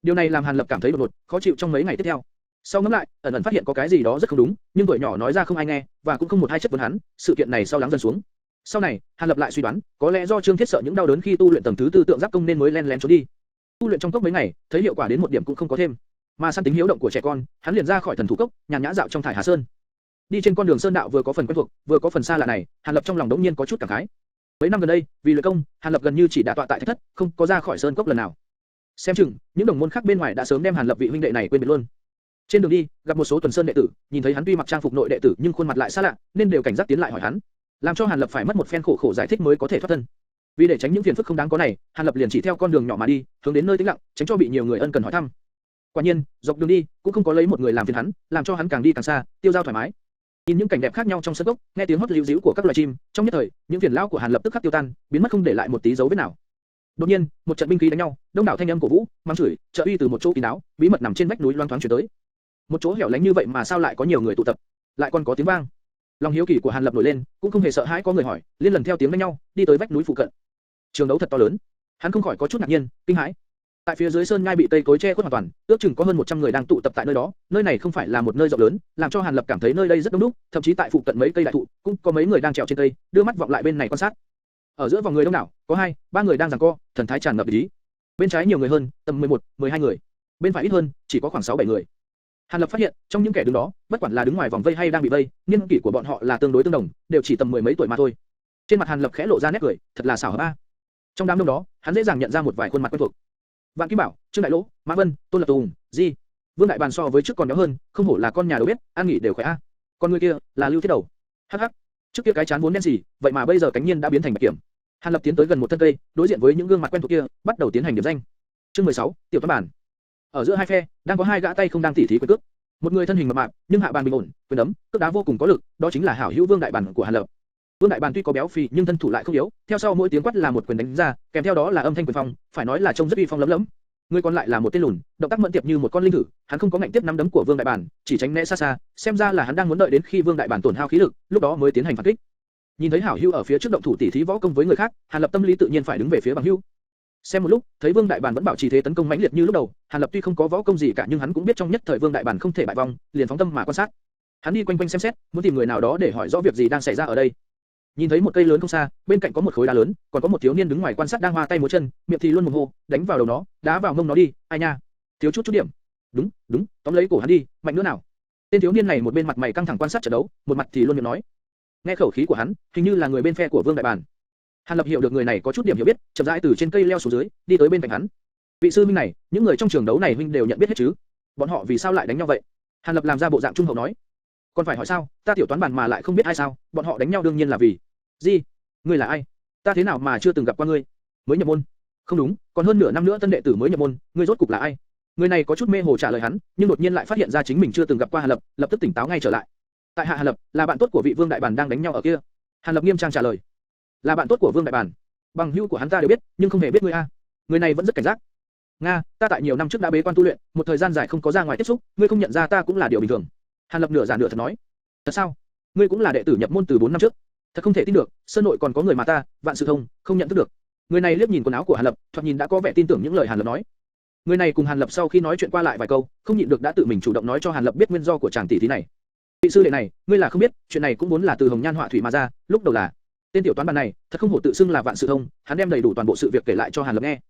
Điều này làm Hàn Lập cảm thấy đột ngột, khó chịu trong mấy ngày tiếp theo. Sau ngẫm lại, ẩn ẩn phát hiện có cái gì đó rất không đúng, nhưng tuổi nhỏ nói ra không ai nghe, và cũng không một ai chất vấn hắn. Sự kiện này sau lắng dần xuống. Sau này, Hàn Lập lại suy đoán, có lẽ do Trương Thiết sợ những đau đớn khi tu luyện tầng thứ 4 tượng giáp công nên mới len lén trốn đi. Tu luyện trong cốc mấy ngày, thấy hiệu quả đến một điểm cũng không có thêm. Mà săn tính hiếu động của trẻ con, hắn liền ra khỏi thần thủ cốc, nhàn nhã dạo trong thải Hà Sơn. Đi trên con đường sơn đạo vừa có phần quen thuộc, vừa có phần xa lạ này, Hàn Lập trong lòng đống nhiên có chút cảm khái. Mấy năm gần đây, vì luyện công, Hàn Lập gần như chỉ đả tọa tại thạch thất, không có ra khỏi sơn cốc lần nào. Xem chừng, những đồng môn khác bên ngoài đã sớm đem Hàn Lập vị huynh đệ này quên biệt luôn. Trên đường đi, gặp một số tuần sơn đệ tử, nhìn thấy hắn tuy mặc trang phục nội đệ tử nhưng khuôn mặt lại xa lạ, nên đều cảnh giác tiến lại hỏi hắn, làm cho Hàn Lập phải mất một phen khổ giải thích mới có thể thoát thân. Vì để tránh những phiền phức không đáng có này, Hàn Lập liền chỉ theo con đường nhỏ mà đi, hướng đến nơi tĩnh lặng, tránh cho bị nhiều người ân cần hỏi thăm. Quả nhiên, dọc đường đi cũng không có lấy một người làm phiền hắn, làm cho hắn càng đi càng xa, tiêu dao thoải mái. Nhìn những cảnh đẹp khác nhau trong sân cốc, nghe tiếng hót líu ríu của các loài chim, trong nhất thời, những phiền não của Hàn Lập tức khắc tiêu tan, biến mất không để lại một tí dấu vết nào. Đột nhiên, một trận binh khí đánh nhau, đông đảo thanh âm cổ vũ, mắng chửi, trợ uy từ một chỗ kín đáo, bí mật nằm trên vách núi loang thoáng truyền tới. Một chỗ hẻo lánh như vậy mà sao lại có nhiều người tụ tập, lại còn có tiếng vang. Lòng hiếu kỳ của Hàn Lập nổi lên, cũng không hề sợ hãi có người hỏi, liên lần theo tiếng đánh nhau, đi tới vách núi phụ cận. Trường đấu thật to lớn, hắn không khỏi có chút ngạc nhiên, kinh hãi. Tại phía dưới sơn nhai bị cây cối che khuất hoàn toàn, ước chừng có hơn 100 người đang tụ tập tại nơi đó. Nơi này không phải là một nơi rộng lớn, làm cho Hàn Lập cảm thấy nơi đây rất đông đúc, thậm chí tại phụ cận mấy cây đại thụ cũng có mấy người đang trèo trên cây, đưa mắt vọng lại bên này quan sát. Ở giữa vòng người đông đảo, có 2, 3 người đang giằng co, thần thái tràn ngập ý. Bên trái nhiều người hơn, tầm 11, 12 người. Bên phải ít hơn, chỉ có khoảng 6, 7 người. Hàn Lập phát hiện, trong những kẻ đứng đó, bất quản là đứng ngoài vòng vây hay đang bị vây, niên kỷ của bọn họ là tương đối tương đồng, đều chỉ tầm 10 mấy tuổi mà thôi. Trên mặt Hàn Lập khẽ lộ ra nét cười, thật là xảo hợp a. Trong đám đông đó, hắn dễ dàng nhận ra một vài khuôn mặt quen thuộc. Vạn Kim Bảo, Trương Đại Lỗ, Mã Vân, Tôn Lập Tùng, Di, Vương Đại Bàn so với trước còn nhỏ hơn, không hổ là con nhà đầu bếp, ăn nghỉ đều khỏe a. Con người kia là Lưu Thiết Đầu. Hắc hắc, trước kia cái chán vốn đen sì, vậy mà bây giờ cánh nhiên đã biến thành bạch kiểm. Hàn Lập tiến tới gần một thân cây, đối diện với những gương mặt quen thuộc kia, bắt đầu tiến hành điểm danh. Chương 16, tiểu toán bản. Ở giữa hai phe, đang có 2 gã tay không đang tỉ thí quyền cước. Một người thân hình mập mạp, nhưng hạ bàn bình ổn, quyền đấm, cước đá vô cùng có lực, đó chính là hảo hữu Vương Đại Bản của Hàn Lập. Vương Đại Bản tuy có béo phì nhưng thân thủ lại không yếu, theo sau mỗi tiếng quát là một quyền đánh ra, kèm theo đó là âm thanh quyền phong, phải nói là trông rất uy phong lấm lấm. Người còn lại là một tên lùn, động tác mẫn tiệp như một con linh thử, hắn không có ngạnh tiếp nắm đấm của Vương Đại Bản, chỉ tránh né xa xa, xem ra là hắn đang muốn đợi đến khi Vương Đại Bản tổn hao khí lực, lúc đó mới tiến hành phản kích. Nhìn thấy hảo hữu ở phía trước động thủ tỉ thí võ công với người khác, Hàn Lập tâm lý tự nhiên phải đứng về phía bằng hữu. Xem một lúc, thấy Vương Đại Bản vẫn bảo trì thế tấn công mãnh liệt như lúc đầu, Hàn Lập tuy không có võ công gì cả nhưng hắn cũng biết trong nhất thời Vương Đại Bản không thể bại vong, liền phóng tâm mà quan sát. Hắn đi quanh quanh xem xét, muốn tìm người nào đó để hỏi rõ việc gì đang xảy ra ở đây. Nhìn thấy một cây lớn không xa, bên cạnh có một khối đá lớn, còn có một thiếu niên đứng ngoài quan sát đang hoa tay múa chân, miệng thì luôn mồm hô, đánh vào đầu nó, đá vào mông nó đi, ai nha, thiếu chút điểm. Đúng, đúng, tóm lấy cổ hắn đi, mạnh nữa nào. Tên thiếu niên này một bên mặt mày căng thẳng quan sát trận đấu, một mặt thì luôn miệng nói. Nghe khẩu khí của hắn, hình như là người bên phe của Vương Đại Bản. Hàn Lập hiểu được người này có chút điểm hiểu biết, chậm rãi từ trên cây leo xuống dưới, đi tới bên cạnh hắn. Vị sư huynh này, những người trong trường đấu này huynh đều nhận biết hết chứ? Bọn họ vì sao lại đánh nhau vậy? Hàn Lập làm ra bộ dạng trung hậu nói. Còn phải hỏi sao? Ta tiểu toán bản mà lại không biết ai sao? Bọn họ đánh nhau đương nhiên là vì gì? Ngươi là ai? Ta thế nào mà chưa từng gặp qua ngươi? Mới nhập môn? Không đúng, còn hơn nửa năm nữa tân đệ tử mới nhập môn, ngươi rốt cục là ai? Người này có chút mê hồ trả lời hắn, nhưng đột nhiên lại phát hiện ra chính mình chưa từng gặp qua Hàn Lập, lập tức tỉnh táo ngay trở lại. Tại hạ Hàn Lập, là bạn tốt của vị Vương Đại Bản đang đánh nhau ở kia. Hàn Lập nghiêm trang trả lời. Là bạn tốt của Vương Đại Bản. Bằng hữu của hắn ta đều biết, nhưng không hề biết ngươi a. Người này vẫn rất cảnh giác. Nga, ta tại nhiều năm trước đã bế quan tu luyện, một thời gian dài không có ra ngoài tiếp xúc, ngươi không nhận ra ta cũng là điều bình thường. Hàn Lập nửa giả nửa thật nói. Thật sao? Ngươi cũng là đệ tử nhập môn từ 4 năm trước. Thật không thể tin được, sơn nội còn có người mà ta, Vạn Sự Thông, không nhận thức được. Người này liếc nhìn quần áo của Hàn Lập, thoạt nhìn đã có vẻ tin tưởng những lời Hàn Lập nói. Người này cùng Hàn Lập sau khi nói chuyện qua lại vài câu, không nhịn được đã tự mình chủ động nói cho Hàn Lập biết nguyên do của chàng tỷ thí này. Vị sư đệ này, ngươi là không biết, chuyện này cũng vốn là từ Hồng Nhan Họa Thủy mà ra, lúc đầu là tên tiểu toán bản này, thật không hổ tự xưng là Vạn Sự Thông, hắn đem đầy đủ toàn bộ sự việc kể lại cho Hàn Lập nghe.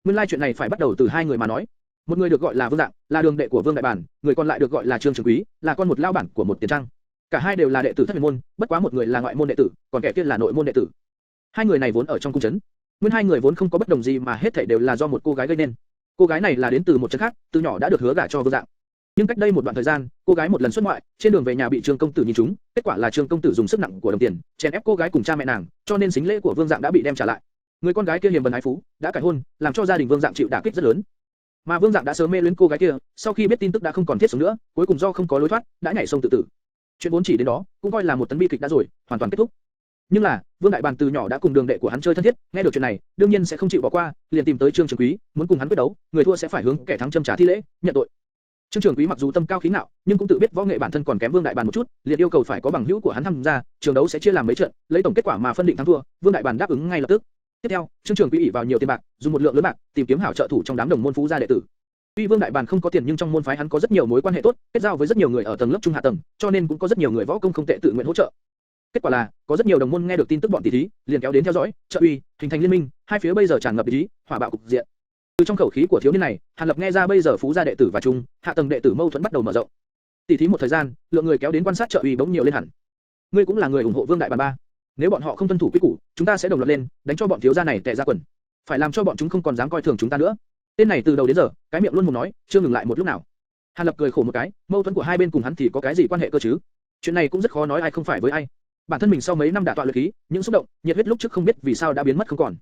Nguyên lai chuyện này phải bắt đầu từ hai người mà nói. Một người được gọi là Vương Dạng, là đường đệ của Vương Đại Bản, người còn lại được gọi là Trương Trường Quý, là con một lao bản của một tiền trang. Cả hai đều là đệ tử Thất Huyền môn, bất quá một người là ngoại môn đệ tử, còn kẻ kia là nội môn đệ tử. Hai người này vốn ở trong cung trấn. Nguyên hai người vốn không có bất đồng gì mà hết thảy đều là do một cô gái gây nên. Cô gái này là đến từ một trấn khác, từ nhỏ đã được hứa gả cho Vương Dạng. Nhưng cách đây một đoạn thời gian, cô gái một lần xuất ngoại, trên đường về nhà bị Trương công tử nhìn trúng, kết quả là Trương công tử dùng sức nặng của đồng tiền, chèn ép cô gái cùng cha mẹ nàng, cho nên sính lễ của Vương Dạng đã bị đem trả lại. Người con gái kia hiềm bần ái phú, đã cải hôn, làm cho gia đình Vương Dạng chịu đả kích rất lớn. Mà Vương Dạng đã sớm mê luyến cô gái kia, sau khi biết tin tức đã không còn thiết sống nữa, cuối cùng do không có lối thoát, đã nhảy sông tự tử. Chuyện vốn chỉ đến đó, cũng coi là một tấn bi kịch đã rồi, hoàn toàn kết thúc. Nhưng là, Vương Đại Bản từ nhỏ đã cùng đường đệ của hắn chơi thân thiết, nghe được chuyện này, đương nhiên sẽ không chịu bỏ qua, liền tìm tới Trương Trường Quý, muốn cùng hắn quyết đấu, người thua sẽ phải hướng kẻ thắng châm trả thi lễ, nhận tội. Trương Trường Quý mặc dù tâm cao khí ngạo, nhưng cũng tự biết võ nghệ bản thân còn kém Vương Đại Bản một chút, liền yêu cầu phải có bằng hữu của hắn tham gia, trường đấu sẽ chia làm mấy trận, lấy tổng kết quả mà phân định thắng thua. Vương Đại Bản đáp ứng ngay lập tức. Tiếp theo, Trương Trường Quý ỷ vào nhiều tiền bạc, dùng một lượng lớn bạc tìm kiếm hảo trợ thủ trong đám đồng môn phú gia đệ tử. Tuy Vương Đại Bản không có tiền nhưng trong môn phái hắn có rất nhiều mối quan hệ tốt, kết giao với rất nhiều người ở tầng lớp trung hạ tầng, cho nên cũng có rất nhiều người võ công không tệ tự nguyện hỗ trợ. Kết quả là, có rất nhiều đồng môn nghe được tin tức bọn tỷ thí, liền kéo đến theo dõi, trợ uy, hình thành liên minh, hai phía bây giờ tràn ngập ý, hỏa bạo cục diện. Từ trong khẩu khí của thiếu niên này, Hàn Lập nghe ra bây giờ phú gia đệ tử và trung, hạ tầng đệ tử mâu thuẫn bắt đầu mở rộng. Tỷ thí một thời gian, lượng người kéo đến quan sát trợ uy bỗng nhiều lên hẳn. Ngươi cũng là người ủng hộ Vương Đại Bản ba. Nếu bọn họ không tuân thủ quy củ, chúng ta sẽ đồng loạt lên, đánh cho bọn thiếu gia này tè ra quần. Phải làm cho bọn chúng không còn dám coi thường chúng ta nữa. Tên này từ đầu đến giờ, cái miệng luôn mồm nói, chưa ngừng lại một lúc nào. Hàn Lập cười khổ một cái, mâu thuẫn của hai bên cùng hắn thì có cái gì quan hệ cơ chứ? Chuyện này cũng rất khó nói ai không phải với ai. Bản thân mình sau mấy năm đả tọa luyện khí, những xúc động, nhiệt huyết lúc trước không biết vì sao đã biến mất không còn.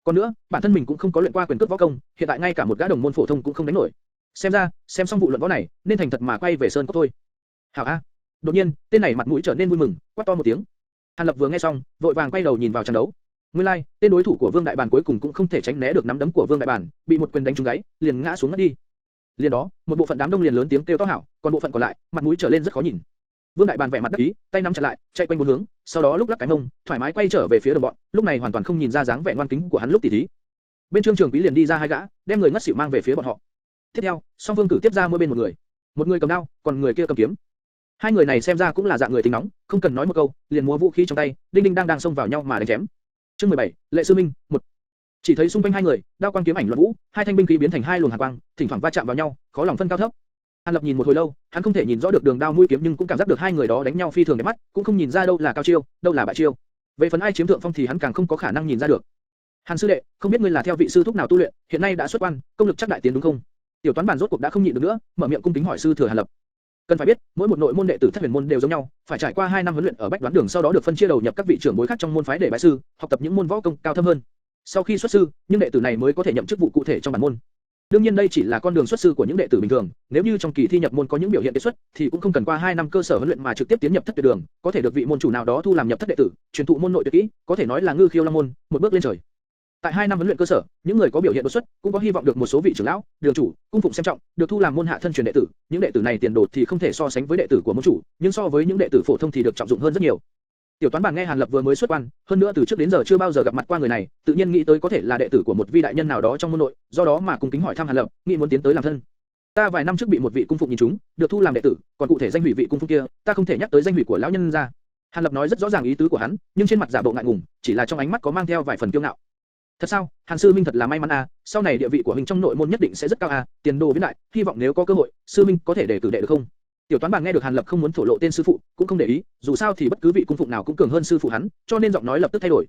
Còn nữa, bản thân mình cũng không có luyện qua quyền cước võ công, hiện tại ngay cả một gã đồng môn phổ thông cũng không đánh nổi. Xem ra, xem xong vụ luận võ này, nên thành thật mà quay về sơn cốc thôi. Hảo a. Đột nhiên, tên này mặt mũi trở nên vui mừng, quát to một tiếng. Hàn Lập vừa nghe xong, vội vàng quay đầu nhìn vào trận đấu. Nguyên lai, tên đối thủ của Vương Đại Bản cuối cùng cũng không thể tránh né được nắm đấm của Vương Đại Bản, bị một quyền đánh trúng gáy, liền ngã xuống ngất đi. Liền đó, một bộ phận đám đông liền lớn tiếng kêu to hảo, còn bộ phận còn lại, mặt mũi trở lên rất khó nhìn. Vương Đại Bản vẻ mặt đắc ý, tay nắm chặt lại, chạy quanh bốn hướng, sau đó lúc lắc cái mông, thoải mái quay trở về phía đồng bọn, lúc này hoàn toàn không nhìn ra dáng vẻ ngoan kính của hắn lúc tỉ thí. Bên Trương Trường Quý liền đi ra hai gã, đem người ngất xỉu mang về phía bọn họ. Tiếp theo, song phương cử tiếp ra mỗi bên một người cầm đao, còn người kia cầm kiếm. Hai người này xem ra cũng là dạng người tính nóng, không cần nói một câu, liền múa vũ khí trong tay, đinh đinh đang xông vào nhau mà đánh chém. Chương 17, Lệ Sư Minh, 1. Chỉ thấy xung quanh hai người, đao quang kiếm ảnh loạn vũ, hai thanh binh khí biến thành hai luồng hàn quang, thỉnh thoảng va chạm vào nhau, khó lòng phân cao thấp. Hàn Lập nhìn một hồi lâu, hắn không thể nhìn rõ được đường đao mũi kiếm nhưng cũng cảm giác được hai người đó đánh nhau phi thường đẹp mắt, cũng không nhìn ra đâu là cao chiêu, đâu là bại chiêu. Về phần ai chiếm thượng phong thì hắn càng không có khả năng nhìn ra được. Hàn sư đệ, không biết ngươi là theo vị sư thúc nào tu luyện, hiện nay đã xuất quan, công lực chắc đại tiến đúng không? Tiểu toán bản rốt cuộc đã không nhịn được nữa, mở miệng cung kính hỏi sư thừa Hàn Lập. Cần phải biết, mỗi một nội môn đệ tử Thất Huyền môn đều giống nhau, phải trải qua 2 năm huấn luyện ở Bách Đoán Đường, sau đó được phân chia đầu nhập các vị trưởng bối khác trong môn phái để bái sư, học tập những môn võ công cao thâm hơn. Sau khi xuất sư, nhưng đệ tử này mới có thể nhậm chức vụ cụ thể trong bản môn. Đương nhiên đây chỉ là con đường xuất sư của những đệ tử bình thường, nếu như trong kỳ thi nhập môn có những biểu hiện kiệt xuất, thì cũng không cần qua 2 năm cơ sở huấn luyện mà trực tiếp tiến nhập thất tuyệt đường, có thể được vị môn chủ nào đó thu làm nhập thất đệ tử, truyền thụ môn nội tuyệt kỹ, có thể nói là ngư khiêu long môn, một bước lên trời. Tại 2 năm huấn luyện cơ sở, những người có biểu hiện đột xuất cũng có hy vọng được một số vị trưởng lão, đường chủ, cung phụng xem trọng, được thu làm môn hạ thân truyền đệ tử. Những đệ tử này tiền đồ thì không thể so sánh với đệ tử của môn chủ, nhưng so với những đệ tử phổ thông thì được trọng dụng hơn rất nhiều. Tiểu Toán Bản nghe Hàn Lập vừa mới xuất quan, hơn nữa từ trước đến giờ chưa bao giờ gặp mặt qua người này, tự nhiên nghĩ tới có thể là đệ tử của một vị đại nhân nào đó trong môn nội, do đó mà cung kính hỏi thăm Hàn Lập, nghĩ muốn tiến tới làm thân. Ta vài năm trước bị một vị cung phụng nhìn trúng, được thu làm đệ tử, còn cụ thể danh hủy vị cung phụng kia, ta không thể nhắc tới danh hủy của lão nhân ra. Hàn Lập nói rất rõ ràng ý tứ của hắn, nhưng trên mặt giả bộ ngại ngùng, chỉ là trong ánh mắt có mang theo vài phần kiêu ngạo. Thật sao? Hàn sư minh thật là may mắn a, sau này địa vị của mình trong nội môn nhất định sẽ rất cao a, tiền đồ viễn đại, hy vọng nếu có cơ hội, sư minh có thể đề cử đệ được không? Tiểu Toán Bản nghe được Hàn Lập không muốn thổ lộ tên sư phụ, cũng không để ý, dù sao thì bất cứ vị cung phụng nào cũng cường hơn sư phụ hắn, cho nên giọng nói lập tức thay đổi.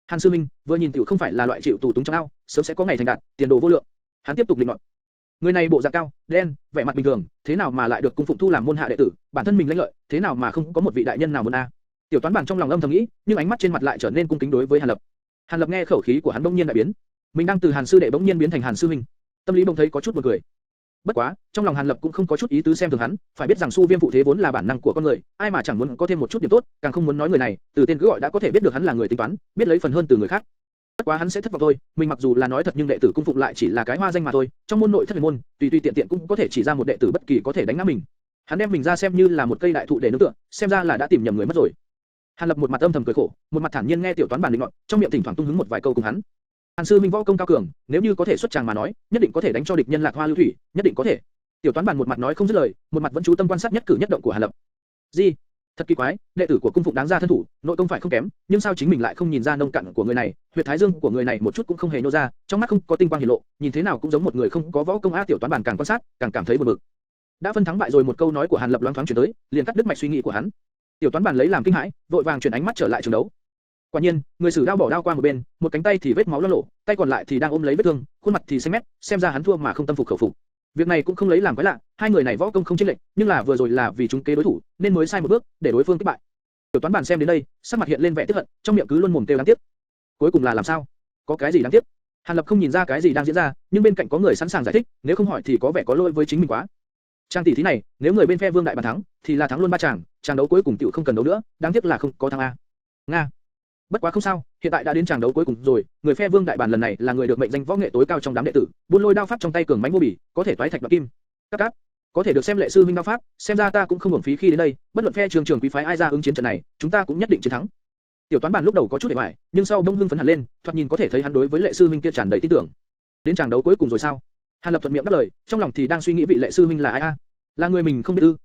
Hàn sư minh, vừa nhìn tiểu không phải là loại chịu tù túng trong ao, sớm sẽ có ngày thành đạt, tiền đồ vô lượng. Hắn tiếp tục định luận. Người này bộ dạng cao, đen, vẻ mặt bình thường, thế nào mà lại được cung phụng thu làm môn hạ đệ tử, bản thân mình lãnh lợi, thế nào mà không có một vị đại nhân nào muốn a? Tiểu Toán Bản trong lòng âm thầm nghĩ, nhưng ánh mắt trên mặt lại trở nên cung kính đối với Hàn Lập. Hàn Lập nghe khẩu khí của hắn bỗng nhiên đại biến, mình đang từ Hàn sư đệ bỗng nhiên biến thành Hàn sư minh, tâm lý bỗng thấy có chút buồn cười. Bất quá, trong lòng Hàn Lập cũng không có chút ý tứ xem thường hắn, phải biết rằng Su Viêm phụ thế vốn là bản năng của con người, ai mà chẳng muốn có thêm một chút điểm tốt, càng không muốn nói người này, từ tên cứ gọi đã có thể biết được hắn là người tính toán, biết lấy phần hơn từ người khác. Bất quá hắn sẽ thất vọng thôi, mình mặc dù là nói thật nhưng đệ tử cung phụng lại chỉ là cái hoa danh mà thôi, trong môn nội thất huyền môn, tùy tùy tiện tiện cũng có thể chỉ ra một đệ tử bất kỳ có thể đánh ngã mình. Hắn đem mình ra xem như là một cây đại thụ để nương tựa, xem ra là đã tìm nhầm người mất rồi. Hàn Lập một mặt âm thầm cười khổ, một mặt thản nhiên nghe Tiểu Toán Bản định luận, trong miệng thỉnh thoảng tung hứng một vài câu cùng hắn. Hàn sư minh võ công cao cường, nếu như có thể xuất tràng mà nói, nhất định có thể đánh cho địch nhân lạc hoa lưu thủy, nhất định có thể. Tiểu Toán Bản một mặt nói không dứt lời, một mặt vẫn chú tâm quan sát nhất cử nhất động của Hàn Lập. Gì? Thật kỳ quái, đệ tử của cung phụng đáng ra thân thủ, nội công phải không kém, nhưng sao chính mình lại không nhìn ra nông cạn của người này, huyệt thái dương của người này một chút cũng không hề nô ra, trong mắt không có tinh quang hiển lộ, nhìn thế nào cũng giống một người không có võ công a. Tiểu Toán Bản càng quan sát, càng cảm thấy buồn bực. Đã phân thắng bại rồi, một câu nói của Hàn Lập loáng thoáng truyền tới, liền cắt đứt mạch suy nghĩ của hắn. Tiểu Toán Bản lấy làm kinh hãi, vội vàng chuyển ánh mắt trở lại trường đấu. Quả nhiên, người sử đao bỏ đao qua một bên, một cánh tay thì vết máu loang lổ, tay còn lại thì đang ôm lấy vết thương, khuôn mặt thì xanh mét, xem ra hắn thua mà không tâm phục khẩu phục. Việc này cũng không lấy làm quái lạ, hai người này võ công không chênh lệch, nhưng là vừa rồi là vì chúng kế đối thủ, nên mới sai một bước, để đối phương kích bại. Tiểu Toán Bản xem đến đây, sắc mặt hiện lên vẻ tức hận, trong miệng cứ luôn mồm kêu đáng tiếc. Cuối cùng là làm sao? Có cái gì đáng tiếc? Hàn Lập không nhìn ra cái gì đang diễn ra, nhưng bên cạnh có người sẵn sàng giải thích, nếu không hỏi thì có vẻ có lỗi với chính mình quá. Trang tỷ thí này, nếu người bên phe Vương đại bàn thắng, thì là thắng luôn ba chàng, chàng đấu cuối cùng tiểu không cần đấu nữa, đáng tiếc là không có thắng a. Nga. Bất quá không sao, hiện tại đã đến chàng đấu cuối cùng rồi, người phe Vương đại bàn lần này là người được mệnh danh võ nghệ tối cao trong đám đệ tử, buôn lôi đao pháp trong tay cường mãnh vô bỉ, có thể toái thạch bạc kim. Các có thể được xem lệ sư minh đao pháp, xem ra ta cũng không uổng phí khi đến đây, bất luận phe trường quý phái ai ra ứng chiến trận này, chúng ta cũng nhất định chiến thắng. Tiểu Toán Bản lúc đầu có chút để bại, nhưng sau bỗng hưng phấn hẳn lên, thoạt nhìn có thể thấy hắn đối với lệ sư minh kia tràn đầy tin tưởng. Đến chàng đấu cuối cùng rồi sao? Hàn Lập thuận miệng đáp lời, trong lòng thì đang suy nghĩ vị lệ sư minh là ai a? Là người mình không biết ư?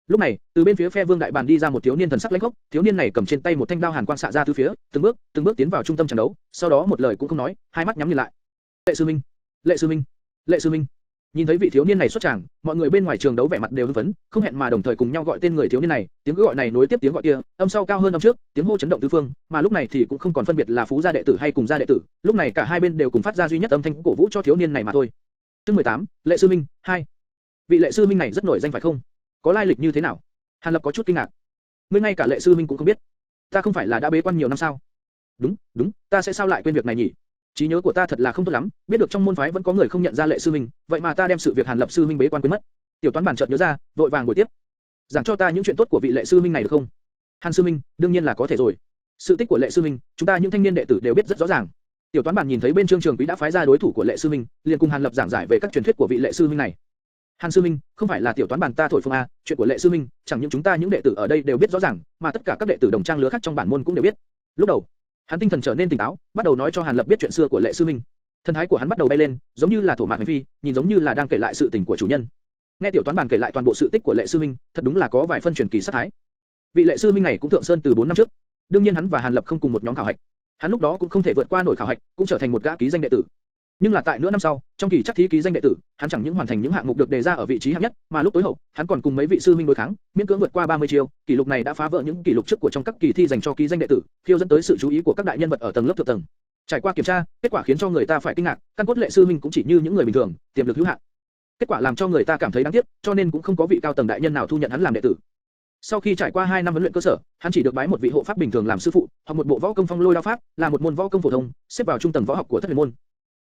Lúc này, từ bên phía phe Vương đại bàn đi ra một thiếu niên thần sắc lãnh khốc, thiếu niên này cầm trên tay một thanh đao hàn quang xạ ra tứ phía, từng bước tiến vào trung tâm trận đấu, sau đó một lời cũng không nói, hai mắt nhắm nhìn lại. Lệ sư minh, lệ sư minh, lệ sư minh. Nhìn thấy vị thiếu niên này xuất tràng, mọi người bên ngoài trường đấu vẻ mặt đều hưng phấn, không hẹn mà đồng thời cùng nhau gọi tên người thiếu niên này, tiếng gọi này nối tiếp tiếng gọi kia, âm sau cao hơn âm trước, tiếng hô chấn động tứ phương, mà lúc này thì cũng không còn phân biệt là phú gia đệ tử hay cùng gia đệ tử, lúc này cả hai bên đều cùng phát ra duy nhất âm thanh cổ vũ cho thiếu niên này mà thôi. Chương 18, Lệ sư minh 2. Vị lệ sư minh này rất nổi danh phải không? Có lai lịch như thế nào? Hàn Lập có chút kinh ngạc. Ngươi ngay cả lệ sư minh cũng không biết? Ta không phải là đã bế quan nhiều năm sao? Đúng, ta sẽ sao lại quên việc này nhỉ? Trí nhớ của ta thật là không tốt lắm, biết được trong môn phái vẫn có người không nhận ra lệ sư minh, vậy mà ta đem sự việc Hàn Lập sư minh bế quan quên mất. Tiểu Toán Bản chợt nhớ ra, vội vàng bồi tiếp. Giảng cho ta những chuyện tốt của vị lệ sư minh này được không? Hàn sư minh, đương nhiên là có thể rồi. Sự tích của lệ sư minh, chúng ta những thanh niên đệ tử đều biết rất rõ ràng. Tiểu Toán Bản nhìn thấy bên Trương Trường Quý đã phái ra đối thủ của lệ sư minh, liền cùng Hàn Lập giảng giải về các truyền thuyết của vị lệ sư minh này. Hàn sư minh, không phải là Tiểu Toán Bản ta thổi phồng a, chuyện của lệ sư minh, chẳng những chúng ta những đệ tử ở đây đều biết rõ ràng, mà tất cả các đệ tử đồng trang lứa khác trong bản môn cũng đều biết. Lúc đầu, hắn tinh thần trở nên tỉnh táo, bắt đầu nói cho Hàn Lập biết chuyện xưa của lệ sư minh. Thần thái của hắn bắt đầu bay lên, giống như là thổ mạc hành phi, nhìn giống như là đang kể lại sự tình của chủ nhân. Nghe Tiểu Toán Bản kể lại toàn bộ sự tích của lệ sư minh, thật đúng là có vài phân truyền kỳ sát thái. Vị lệ sư minh này cũng thượng sơn từ 4 năm trước, đương nhiên hắn và Hàn Lập không cùng một nhóm khảo hạch, hắn lúc đó cũng không thể vượt qua nổi khảo hạch, cũng trở thành một gã ký danh đệ tử. Nhưng là tại nửa năm sau, trong kỳ chắc thí ký danh đệ tử, hắn chẳng những hoàn thành những hạng mục được đề ra ở vị trí hạng nhất, mà lúc tối hậu, hắn còn cùng mấy vị sư huynh đối kháng, miễn cưỡng vượt qua 30 chiêu, kỷ lục này đã phá vỡ những kỷ lục trước của trong các kỳ thi dành cho ký danh đệ tử, khiêu dẫn tới sự chú ý của các đại nhân vật ở tầng lớp thượng tầng. Trải qua kiểm tra, kết quả khiến cho người ta phải kinh ngạc, căn cốt lệ sư huynh cũng chỉ như những người bình thường, tiềm lực hữu hạn. Kết quả làm cho người ta cảm thấy đáng tiếc, cho nên cũng không có vị cao tầng đại nhân nào thu nhận hắn làm đệ tử. Sau khi trải qua 2 năm huấn luyện cơ sở, hắn chỉ được bái một vị hộ pháp bình thường làm sư phụ, học một bộ võ công phong lôi đao pháp, là một môn võ công phổ thông, xếp vào trung tầng võ học của thất huyền môn.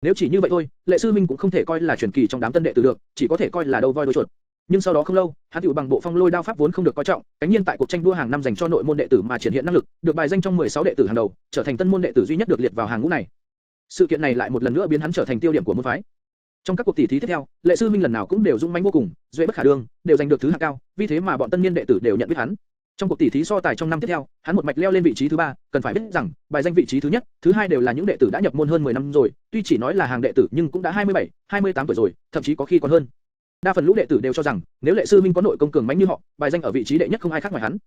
Nếu chỉ như vậy thôi, Lệ Sư Minh cũng không thể coi là truyền kỳ trong đám tân đệ tử được, chỉ có thể coi là đầu voi đuôi chuột. Nhưng sau đó không lâu, hắn tiểu bằng bộ phong lôi đao pháp vốn không được coi trọng, cánh nhiên tại cuộc tranh đua hàng năm dành cho nội môn đệ tử mà triển hiện năng lực, được bài danh trong 16 đệ tử hàng đầu, trở thành tân môn đệ tử duy nhất được liệt vào hàng ngũ này. Sự kiện này lại một lần nữa biến hắn trở thành tiêu điểm của môn phái. Trong các cuộc tỷ thí tiếp theo, Lệ Sư Minh lần nào cũng đều dũng mãnh vô cùng, duệ bất khả đương, đều giành được thứ hạng cao, vì thế mà bọn tân niên đệ tử đều nhận biết hắn. Trong cuộc tỷ thí so tài trong năm tiếp theo, hắn một mạch leo lên vị trí thứ 3, cần phải biết rằng, bài danh vị trí thứ nhất, thứ hai đều là những đệ tử đã nhập môn hơn 10 năm rồi, tuy chỉ nói là hàng đệ tử nhưng cũng đã 27, 28 tuổi rồi, thậm chí có khi còn hơn. Đa phần lũ đệ tử đều cho rằng, nếu Lệ Sư Minh có nội công cường mãnh như họ, bài danh ở vị trí đệ nhất không ai khác ngoài hắn.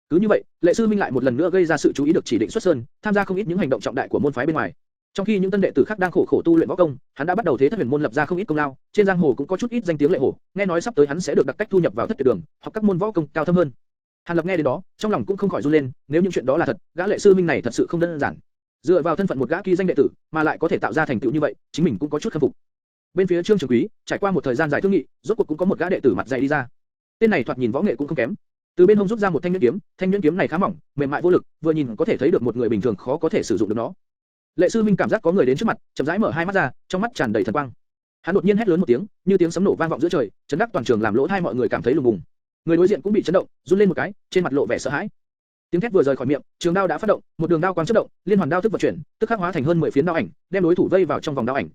Cứ như vậy, Lệ Sư Minh lại một lần nữa gây ra sự chú ý được chỉ định xuất sơn, tham gia không ít những hành động trọng đại của môn phái bên ngoài. Trong khi những tân đệ tử khác đang khổ khổ tu luyện võ công, hắn đã bắt đầu thế thất huyền môn lập ra không ít công lao, trên giang hồ cũng có chút ít danh tiếng lệ hổ, nghe nói sắp tới hắn sẽ được đặc cách thu nhập vào thất tuyệt đường, học các môn võ công cao thâm hơn. Hàn Lập nghe đến đó, trong lòng cũng không khỏi run lên, nếu những chuyện đó là thật, gã Lệ Sư Minh này thật sự không đơn giản. Dựa vào thân phận một gã kỳ danh đệ tử, mà lại có thể tạo ra thành tựu như vậy, chính mình cũng có chút khâm phục. Bên phía Trương Trường Quý, trải qua một thời gian dài thương nghị, rốt cuộc cũng có một gã đệ tử mặt dày đi ra. Tên này thoạt nhìn võ nghệ cũng không kém, từ bên hông rút ra một thanh nhuyễn kiếm này khá mỏng, mềm mại vô lực, vừa nhìn có thể thấy được một người bình thường khó có thể sử dụng được nó. Lệ Sư Minh cảm giác có người đến trước mặt, chậm rãi mở hai mắt ra, trong mắt tràn đầy thần quang. Hắn đột nhiên hét lớn một tiếng, như tiếng sấm nổ vang vọng giữa trời, chấn đắc toàn trường làm lỗ tai mọi người cảm thấy lùng bùng. Người đối diện cũng bị chấn động, run lên một cái, trên mặt lộ vẻ sợ hãi. Tiếng thét vừa rời khỏi miệng, trường đao đã phát động, một đường đao quang chớp động, liên hoàn đao thức vận chuyển, tức khắc hóa thành hơn 10 phiến đao ảnh, đem đối thủ vây vào trong vòng đao ảnh.